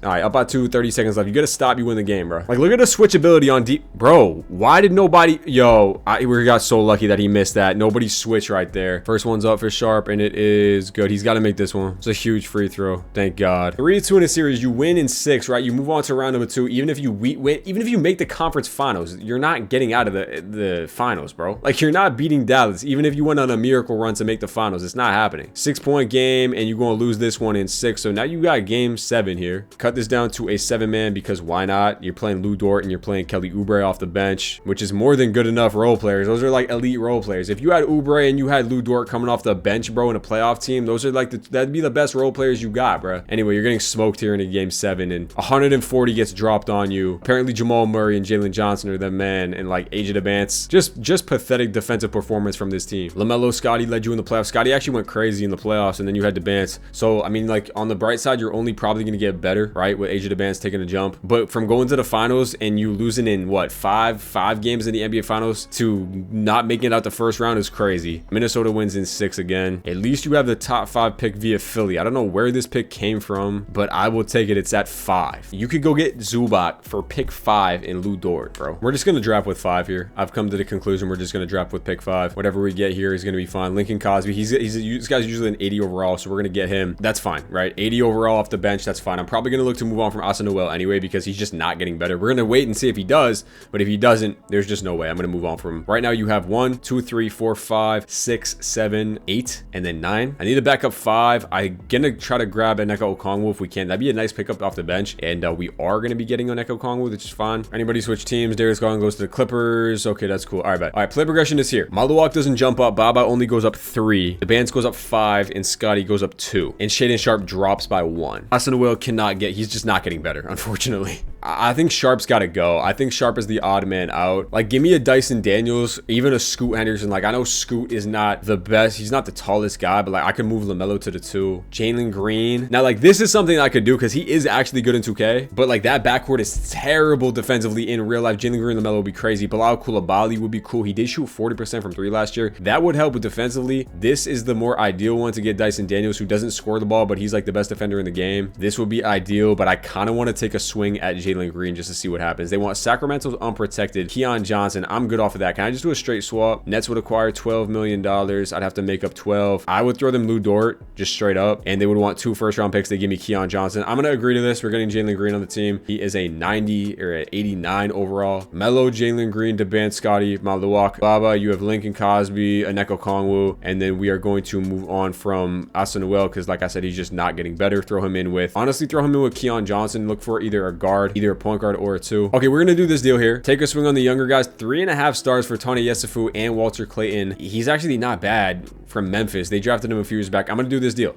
[SPEAKER 1] All right, up by 2, 30 seconds left. You gotta stop, you win the game, bro. Like, look at the switchability on deep, bro. Why did nobody, we got so lucky that he missed that. Nobody switched right there. First one's up for Sharp, and it is good. He's got to make this one. It's a huge free throw. Thank God. 3-2 in a series. You win in 6, right? You move on to round number 2. Even if you win, even if you make the conference finals, you're not getting out of the finals, bro. Like, you're not beating Dallas. Even if you went on a miracle run to make the finals, it's not happening. 6-point game, and you're going to lose this one in 6. So now you got game 7 here. Cut this down to a 7-man because why not? You're playing Lou Dort and you're playing Kelly Oubre off the bench, which is more than good enough role players. Those are like elite role players. If you had Oubre and you had Lou Dort coming off the bench, bro, in a playoff team, those are like that'd be the best role players you got, bro. Anyway, you're getting smoked here in game 7, and 140 gets dropped on you. Apparently Jamal Murray and Jalen Johnson are the men, and like Aged Advance. Just pathetic defensive performance from this team. LaMelo, Scotty led you in the playoffs. Scotty actually went crazy in the playoffs, and then you had Advance. So I mean, like, on the bright side, you're only probably gonna get better, right, with Aged Advance taking a jump. But from going to the finals and you losing in what, five games in the NBA finals to not making it out the first round is crazy. Minnesota wins in 6 again. At least you have the top 5 pick via Philly. I don't know where this pick came from, but I will take it. It's at 5. You could go get Zubac for pick 5 in Lou Dort, bro. We're just gonna draft with 5 here. I've come to the conclusion we're just gonna draft with pick 5. Whatever we get here is gonna be fine. Lincoln Cosby, this guy's usually an 80 overall, so we're gonna get him. That's fine, right? 80 overall off the bench, that's fine. I'm probably gonna look to move on from Asa Noel anyway because he's just not getting better. We're gonna wait and see if he does, but if he doesn't, there's just no way. I'm gonna move on from him. Right now you have 1, 2, 3, 4, 5, 6, 7, 8, and then 9. I need a backup 5. I'm gonna try to grab Onyeka Okongwu if we can. That'd be a nice pickup off the bench, and we are gonna be getting Onyeka Okongwu, which is fine. Anybody switch teams? Darius Garland goes to the Clippers. Okay, that's cool. All right, bet. All right, play progression is here. Malawak doesn't jump up. Baba only goes up 3. The Bands goes up 5, and Scotty goes up 2. And Shaden Sharp drops by 1. Asa Noel cannot get. He's just not getting better, unfortunately. I think Sharp's got to go. I think Sharp is the odd man out. Like, give me a Dyson Daniels, even a Scoot Henderson. Like, I know Scoot is not the best. He's not the tallest guy, but like I could move LaMelo to the 2. Jalen Green. Now, like, this is something I could do because he is actually good in 2K, but like that backcourt is terrible defensively in real life. Jalen Green and LaMelo would be crazy. Bilal Coulibaly would be cool. He did shoot 40% from 3 last year. That would help with defensively. This is the more ideal one to get Dyson Daniels, who doesn't score the ball, but he's like the best defender in the game. This would be ideal, but I kind of want to take a swing at Jalen Green just to see what happens. They want Sacramento's unprotected Keon Johnson. I'm good off of that. Can I just do a straight swap? Nets would acquire $12 million. I'd have to make up 12. I would throw them Lou Dort just straight up, and they would want 2 first-round picks. They give me Keon Johnson. I'm going to agree to this. We're getting Jalen Green on the team. He is a 90 or an 89 overall. Melo, Jalen Green, DeBan, Scotty, Malawak, Baba. You have Lincoln Cosby, Aneko Kongwu, and then we are going to move on from Asanuel because, like I said, he's just not getting better. Throw him in with, honestly, throw him in with Keon Johnson. Look for either a guard, either a point guard or a 2. Okay, we're going to do this deal here. Take a swing on the younger guys. 3.5 stars for Tony Yesufu and Walter Clayton. He's actually not bad from Memphis. They drafted him a few years back. I'm going to do this deal.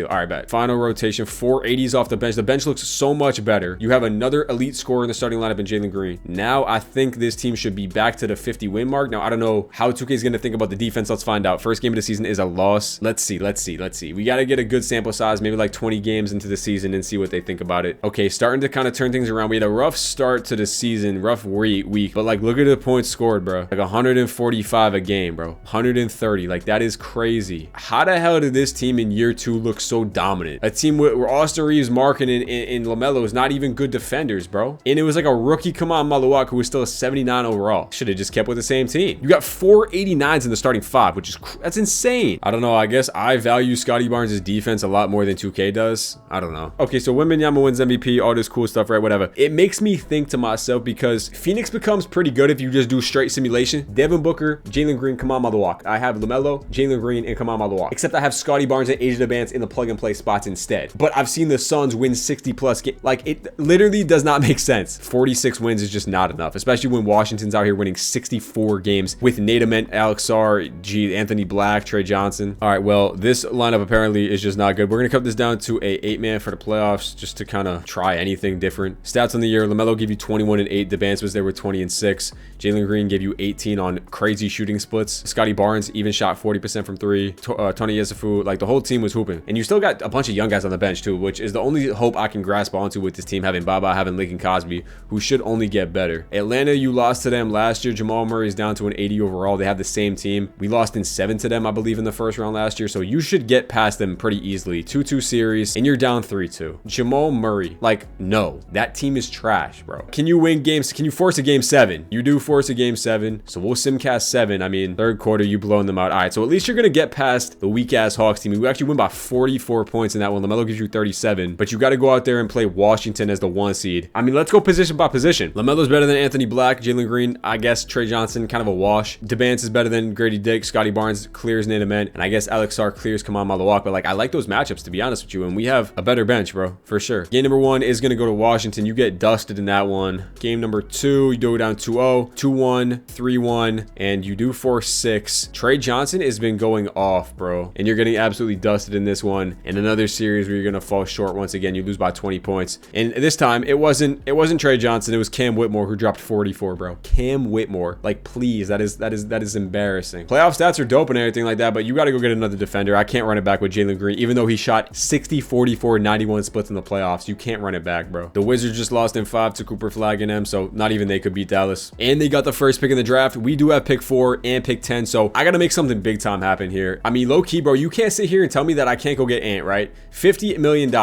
[SPEAKER 1] All right, bet. Final rotation, 4 80s off the bench. The bench looks so much better. You have another elite scorer in the starting lineup in Jalen Green. Now, I think this team should be back to the 50 win mark. Now, I don't know how 2K is going to think about the defense. Let's find out. First game of the season is a loss. Let's see. We got to get a good sample size, maybe like 20 games into the season and see what they think about it. Okay, starting to kind of turn things around. We had a rough start to the season, rough week, but like look at the points scored, bro. Like 145 a game, bro. 130. Like that is crazy. How the hell did this team in year 2 look so dominant? A team where Austin Reeves, Markin, and LaMelo is not even good defenders, bro. And it was like a rookie Kamal Maluak who was still a 79 overall. Should have just kept with the same team. You got 4 89s in the starting 5, which is that's insane. I don't know. I guess I value Scotty Barnes' defense a lot more than 2K does. I don't know. Okay, so Wembanyama wins MVP, all this cool stuff, right? Whatever. It makes me think to myself because Phoenix becomes pretty good if you just do straight simulation. Devin Booker, Jalen Green, Kamal Maluak. I have LaMelo, Jalen Green, and Kamal Maluak. Except I have Scotty Barnes and Asia DeBance in the plug-and-play spots instead. But I've seen the Suns win 60+ games. Like, it literally does not make sense. 46 wins is just not enough, especially when Washington's out here winning 64 games with Nate Ament, Alex Sarr, Anthony Black, Trey Johnson. All right, well, this lineup apparently is just not good. We're going to cut this down to a 8-man for the playoffs just to kind of try anything different. Stats on the year, LaMelo gave you 21 and 8. DeBance was there with 20 and 6. Jalen Green gave you 18 on crazy shooting splits. Scotty Barnes even shot 40% from 3. Tony Yesufu, like the whole team was hooping. And you still got a bunch of young guys on the bench too, which is the only hope I can grasp onto with this team, having Baba, having Lincoln Cosby, who should only get better. Atlanta, you lost to them last year. Jamal Murray is down to an 80 overall. They have the same team. We lost in 7 to them, I believe, in the first round last year. So you should get past them pretty easily. 2-2 series, and you're down 3-2. Jamal Murray, like, no, that team is trash, bro. Can you win games? Can you force a game 7? You do force a game 7. So we'll simcast 7. I mean, third quarter, you blowing them out. All right, so at least you're going to get past the weak-ass Hawks team. We actually win by 44 points in that one. LaMelo gives you 37, but you got to go out there and play Washington as the 1 seed. I mean, let's go position by position. LaMelo's better than Anthony Black. Jalen Green, I guess Trey Johnson, kind of a wash. DeBance is better than Grady Dick. Scotty Barnes clears Nate Ament, and I guess Alex Sarr clears Kamal Maluak. But like, I like those matchups, to be honest with you, and we have a better bench, bro, for sure. Game number 1 is going to go to Washington. You get dusted in that one. Game number 2, you go down 2-0, 2-1, 3-1, and you do 4-6. Trey Johnson has been going off, bro, and you're getting absolutely dusted in this one. In another series where you're going to fall short once again, you lose by 20 points. And this time, it wasn't Trey Johnson, it was Cam Whitmore who dropped 44, bro. Cam Whitmore, like, please, that is embarrassing. Playoff stats are dope and everything like that, but you got to go get another defender. I can't run it back with Jalen Green, even though he shot 60, 44, 91 splits in the playoffs. You can't run it back, bro. The Wizards just lost in 5 to Cooper Flag and them, so not even they could beat Dallas. And they got the first pick in the draft. We do have pick 4 and pick 10, so I got to make something big time happen here. I mean, low key, bro, you can't sit here and tell me that I can't go get Ant, right? $50 million.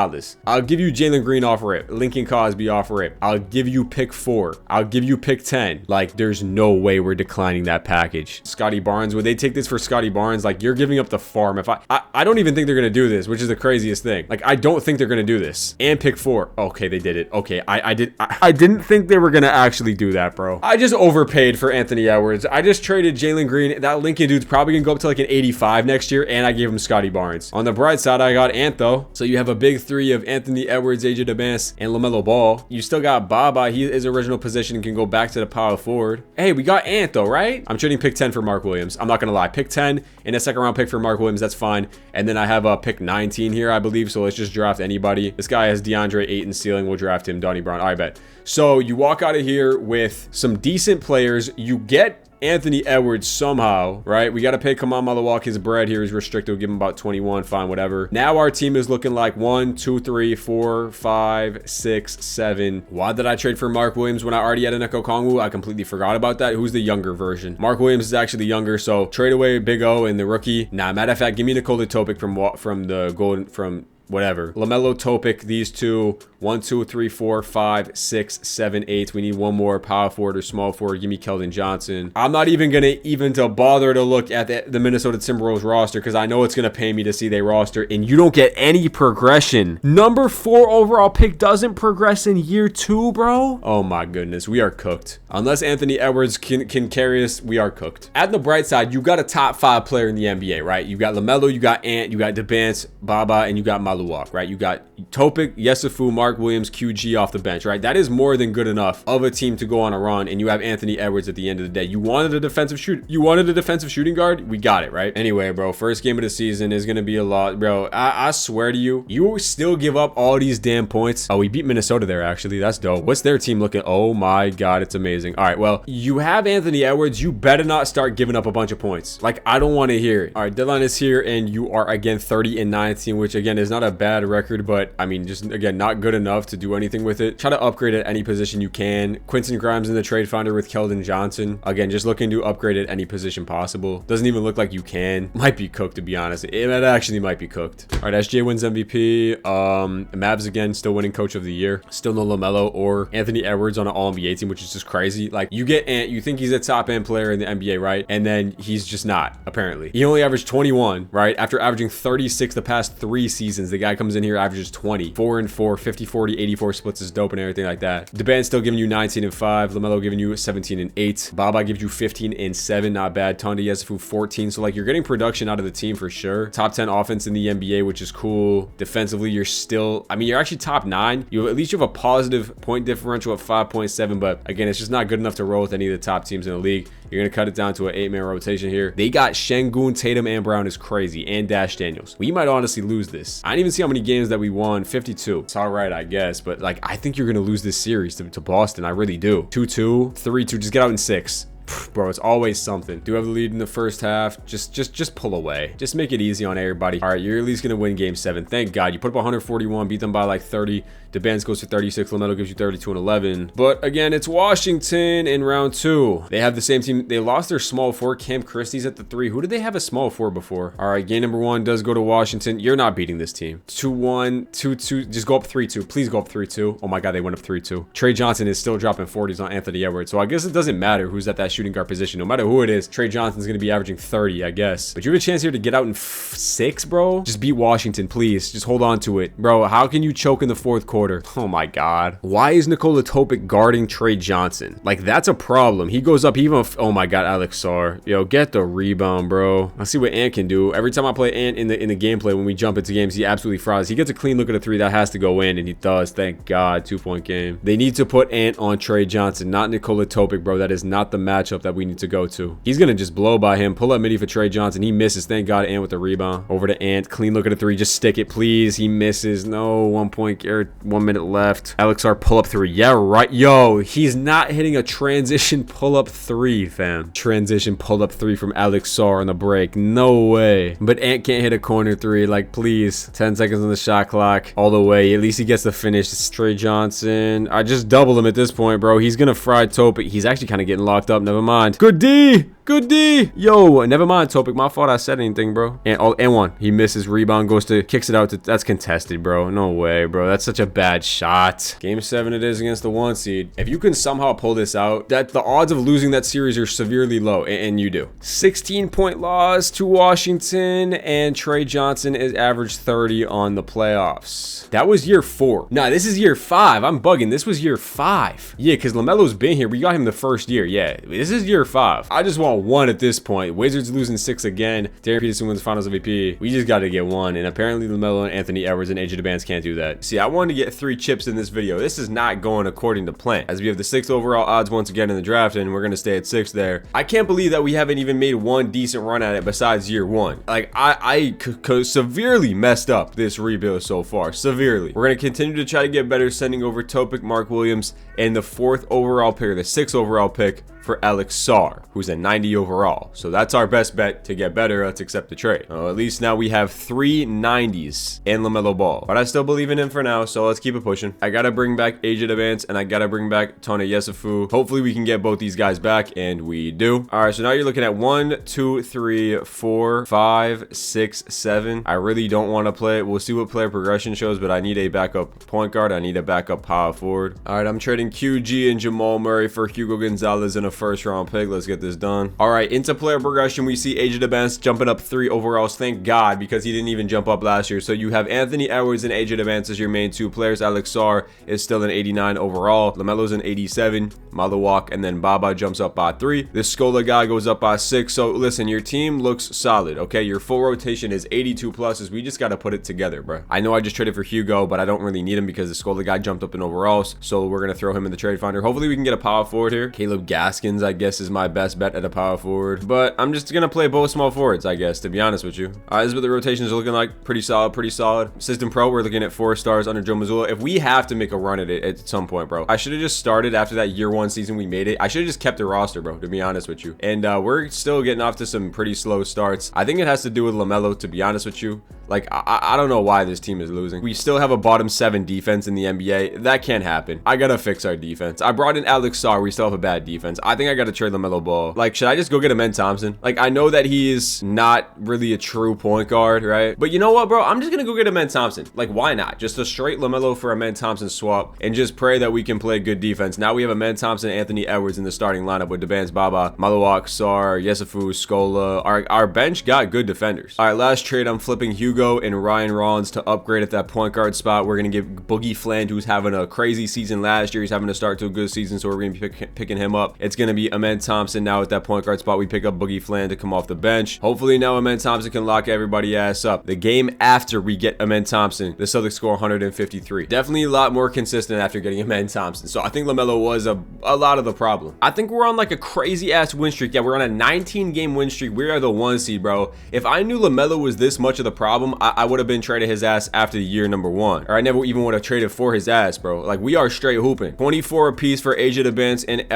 [SPEAKER 1] I'll give you Jalen Green off rip, Lincoln Cosby off rip. I'll give you pick 4. I'll give you pick 10. Like, there's no way we're declining that package. Scotty Barnes, would they take this for Scotty Barnes? Like, you're giving up the farm. If I don't even think they're gonna do this, which is the craziest thing. Like, I don't think they're gonna do this. And pick 4. Okay, they did it. Okay, I didn't think they were gonna actually do that, bro. I just overpaid for Anthony Edwards. I just traded Jalen Green. That Lincoln dude's probably gonna go up to like an 85 next year, and I gave him Scotty Barnes. On the bright side, I got Ant though. So you have a big 3 of Anthony Edwards, AJ DeBance, and LaMelo Ball. You still got Baba. His original position can go back to the power forward. Hey, we got Ant though, right? I'm trading pick 10 for Mark Williams. I'm not gonna lie. Pick 10 and a second round pick for Mark Williams. That's fine. And then I have a pick 19 here, I believe. So let's just draft anybody. This guy has DeAndre Ayton ceiling. We'll draft him. Donnie Brown. I bet. So you walk out of here with some decent players. You get Anthony Edwards somehow, right? We got to pay Kamal Malawak his bread here. He's restricted. We'll give him about 21. Fine, whatever. Now our team is looking like 1, 2, 3, 4, 5, 6, 7. Why did I trade for Mark Williams when I already had an Echo Kongwu? I completely forgot about that. Who's the younger version? Mark Williams is actually the younger, so trade away Big O and the rookie. Nah, matter of fact, give me Nikola Topic from the golden, from whatever. LaMelo Topic, these two. 1, 2, 3, 4, 5, 6, 7, 8. We need one more power forward or small forward. Give me Keldon Johnson. I'm not even gonna to bother to look at the Minnesota Timberwolves roster because I know it's gonna pay me to see their roster, and you don't get any progression. Number 4 overall pick doesn't progress in year 2, bro. Oh my goodness, we are cooked. Unless Anthony Edwards can carry us, we are cooked. At the bright side, you got a top 5 player in the NBA, right? You got LaMelo, you got Ant, you got Debance, Baba, and you got Maluwak, right? You got Topic, Yesufu, Mark Williams, QG off the bench, right? That is more than good enough of a team to go on a run, and you have Anthony Edwards at the end of the day. You wanted a defensive shooting guard? We got it, right? Anyway, bro, first game of the season is gonna be a lot, bro. I swear to you, you still give up all these damn points. Oh, we beat Minnesota there, actually. That's dope. What's their team looking? Oh my God, it's amazing. All right, well, you have Anthony Edwards. You better not start giving up a bunch of points. Like, I don't want to hear it. All right, deadline is here, and you are again 30-19, which again is not a bad record, but I mean, just again, not good enough to do anything with it. Try to upgrade at any position you can. Quentin Grimes in the trade finder with Keldon Johnson. Again, just looking to upgrade at any position possible. Doesn't even look like you can. Might be cooked, to be honest. It actually might be cooked. All right, SJ wins MVP. Mavs again, still winning coach of the year. Still no LaMelo or Anthony Edwards on an all-NBA team, which is just crazy. Like, you get Ant, you think he's a top-end player in the NBA, right? And then he's just not, apparently. He only averaged 21, right? After averaging 36 the past 3 seasons, the guy comes in here, averages 20. 4 and 4, 50, 40, 84 splits is dope and everything like that. Deband's still giving you 19 and 5. LaMelo giving you 17 and 8. Baba gives you 15 and 7. Not bad. Tonda Yesufu 14. So, like, you're getting production out of the team for sure. Top 10 offense in the NBA, which is cool. Defensively, you're still, I mean, you're actually top 9. At least you have a positive point differential of 5.7, but again, it's just not good enough to roll with any of the top teams in the league. You're going to cut it down to an 8-man rotation here. They got Şengün, Tatum, and Brown is crazy, and Dash Daniels. We might honestly lose this. I didn't even see how many games that we won. 52. It's all right, I guess, but like, I think you're going to lose this series to Boston. I really do. 2-2, 3-2. Just get out in 6. Bro, it's always something. Do have the lead in the first half. Just pull away. Just make it easy on everybody. All right, you're at least gonna win game 7. Thank God. You put up 141, beat them by like 30. Debance goes to 36. LaMelo gives you 32 and 11. But again, it's Washington in round 2. They have the same team. They lost their small 4. Cam Christie's at the 3. Who did they have a small 4 before? All right, game number 1 does go to Washington. You're not beating this team. 2-1, 2-2. Just go up 3-2. Please go up 3-2. Oh my God, they went up 3-2. Trey Johnson is still dropping 40s on Anthony Edwards. So I guess it doesn't matter who's at that shooting guard position. No matter who it is, Trey Johnson's going to be averaging 30, I guess. But you have a chance here to get out in 6, bro. Just beat Washington, please. Just hold on to it. Bro, how can you choke in the 4th quarter? Oh my God. Why is Nikola Topic guarding Trey Johnson? Like, that's a problem. He goes up even if, oh my God, Alex Sarr. Yo, get the rebound, bro. Let's see what Ant can do. Every time I play Ant in the gameplay, when we jump into games, he absolutely fries. He gets a clean look at a 3 that has to go in, and he does. Thank God. 2-point game. They need to put Ant on Trey Johnson, not Nikola Topic, bro. That is not the matchup that we need to go to. He's gonna just blow by him. Pull up midi for Trey Johnson. He misses. Thank God. Ant with the rebound. Over to Ant. Clean look at a 3. Just stick it, please. He misses. No. 1 point. 1 minute left. Alex R pull up 3. Yeah, right. Yo, he's not hitting a transition pull up 3, fam. Transition pull up 3 from Alex R on the break. No way. But Ant can't hit a corner 3. Like, please. 10 seconds on the shot clock. All the way. At least he gets the finish. It's Trey Johnson. I just doubled him at this point, bro. He's gonna fry Topic. He's actually kind of getting locked up. Never mind. Good D. Good D. Yo, never mind, Topic. My fault I said anything, bro. And 1. He misses. Rebound goes to, kicks it out to, that's contested, bro. No way, bro. That's such a bad shot. Game 7 it is against the 1 seed. If you can somehow pull this out, that the odds of losing that series are severely low, and you do. 16-point loss to Washington, and Trey Johnson is average 30 on the playoffs. That was year 4. Nah, this is year 5. I'm bugging. This was year 5. Yeah, because LaMelo's been here. We got him the first year. Yeah, this This is year 5. I just want 1 at this point. Wizards losing 6 again. Darren Peterson wins Finals MVP. We just got to get 1. And apparently LaMelo and Anthony Edwards and AJ DeBance can't do that. See, I wanted to get 3 chips in this video. This is not going according to plan, as we have the 6th overall odds once again in the draft, and we're going to stay at 6 there. I can't believe that we haven't even made 1 decent run at it besides year 1. Like, I severely messed up this rebuild so far. Severely. We're going to continue to try to get better, sending over Topic, Mark Williams, and the 4th overall pick, or the 6th overall pick for Alex Sarr, who's a 90 overall. So that's our best bet to get better. Let's accept the trade. At least now we have 3 90s and LaMelo Ball. But I still believe in him for now, so let's keep it pushing. I gotta bring back AJ DeBance, and I gotta bring back Tony Yesufu. Hopefully we can get both these guys back, and we do. All right, so now you're looking at 1, 2, 3, 4, 5, 6, 7. I really don't want to play it. We'll see what player progression shows, but I need a backup point guard. I need a backup power forward. All right, I'm trading QG and Jamal Murray for Hugo Gonzalez and a 1st round pick. Let's get this done. All right, into player progression, we see AJ DeBance jumping up 3 overalls. Thank God, because he didn't even jump up last year. So you have Anthony Edwards and AJ DeBance as your main 2 players. Alex Sarr is still an 89 overall. LaMelo's an 87. Malawak, and then Baba jumps up by 3. This Scola guy goes up by 6. So listen, your team looks solid, okay? Your full rotation is 82 pluses. We just got to put it together, bro. I know I just traded for Hugo, but I don't really need him because the Scola guy jumped up in overalls. So we're going to throw him in the trade finder. Hopefully we can get a power forward here. Caleb Gaskins, I guess, is my best bet at a power forward, but I'm just gonna play both small forwards, I guess, to be honest with you. All right, this is what the rotations are looking like. Pretty solid, pretty solid. System Pro, we're looking at 4 stars under Joe Mazzulla. If we have to make a run at it at some point, bro, I should have just started after that year 1 season we made it. I should have just kept the roster, bro, to be honest with you. And we're still getting off to some pretty slow starts. I think it has to do with LaMelo, to be honest with you. Like, I don't know why this team is losing. We still have a bottom 7 defense in the NBA. That can't happen. I gotta fix our defense. I brought in Alex Sarr. We still have a bad defense. I think I gotta trade LaMelo Ball. Like, should I just go get Amen Thompson? Like, I know that he is not really a true point guard, right? But you know what, bro? I'm just gonna go get Amen Thompson. Like, why not? Just a straight LaMelo for Amen Thompson swap and just pray that we can play good defense. Now we have Amen Thompson and Anthony Edwards in the starting lineup with DeBance, Baba, Malawak, Sarr, Yesufu, Scola. Our bench got good defenders. All right, last trade, I'm flipping Hugo and Ryan Rollins to upgrade at that point guard spot. We're going to give Boogie Fland, who's having a crazy season last year. He's having to start to a good season, so we're going to be picking him up. It's going to be Amen Thompson now at that point guard spot. We pick up Boogie Fland to come off the bench. Hopefully now Amen Thompson can lock everybody ass up. The game after we get Amen Thompson, the Celtics score 153. Definitely a lot more consistent after getting Amen Thompson. So I think LaMelo was a lot of the problem. I think we're on like a crazy ass win streak. Yeah, we're on a 19-game win streak. We are the 1 seed, bro. If I knew LaMelo was this much of the problem, I would have been traded his ass after the year number 1, or I never even would have traded for his ass, bro. Like, we are straight hooping. 24 apiece for AJ DeBance and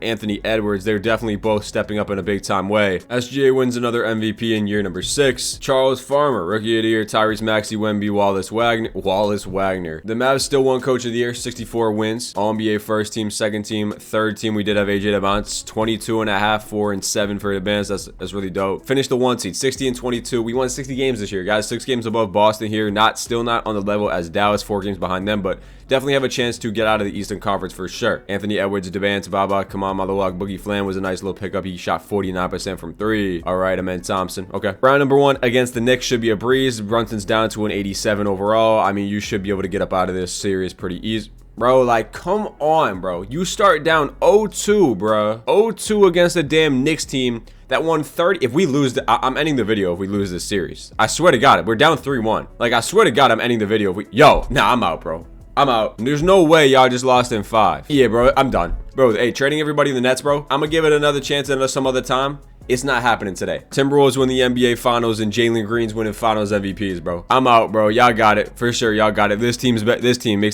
[SPEAKER 1] Anthony Edwards. They're definitely both stepping up in a big time way. SGA wins another MVP in year number 6. Charles Farmer, Rookie of the Year. Tyrese Maxey, Wemby, Wallace Wagner. The Mavs still won Coach of the Year, 64 wins. All NBA first team, second team, third team. We did have AJ DeBance, 22.5, 4 and 7 for DeBance. That's really dope. Finished the 1 seed, 60 and 22. We won 60 games this year, guys. 6 games above Boston here. Still not on the level as Dallas, 4 games behind them, but definitely have a chance to get out of the Eastern Conference for sure. Anthony Edwards, DeBance, Baba, Kamal Malawak, Boogie Fland was a nice little pickup. He shot 49% from 3. All right, Amen Thompson. Okay. Round number 1 against the Knicks should be a breeze. Brunson's down to an 87 overall. I mean, you should be able to get up out of this series pretty easy. Bro, like, come on, bro. You start down 0-2, bro. 0-2 against a damn Knicks team that won 30. If we lose, I'm ending the video if we lose this series. I swear to God, we're down 3-1. Like, I swear to God, I'm ending the video if we... Yo, nah, I'm out, bro. I'm out. There's no way y'all just lost in 5. Yeah, bro, I'm done. Bro, hey, trading everybody in the Nets, bro. I'm gonna give it another chance and some other time. It's not happening today. Timberwolves win the NBA Finals and Jalen Green's winning Finals MVPs, bro. I'm out, bro. Y'all got it. For sure, y'all got it. This team makes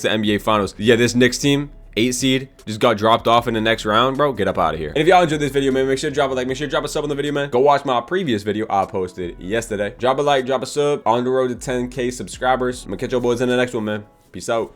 [SPEAKER 1] the NBA Finals. Yeah, this Knicks team, 8 seed, just got dropped off in the next round, bro. Get up out of here. And if y'all enjoyed this video, man, make sure to drop a like. Make sure to drop a sub on the video, man. Go watch my previous video I posted yesterday. Drop a like, drop a sub. On the road to 10K subscribers. I'm gonna catch y'all boys in the next one, man. Peace out.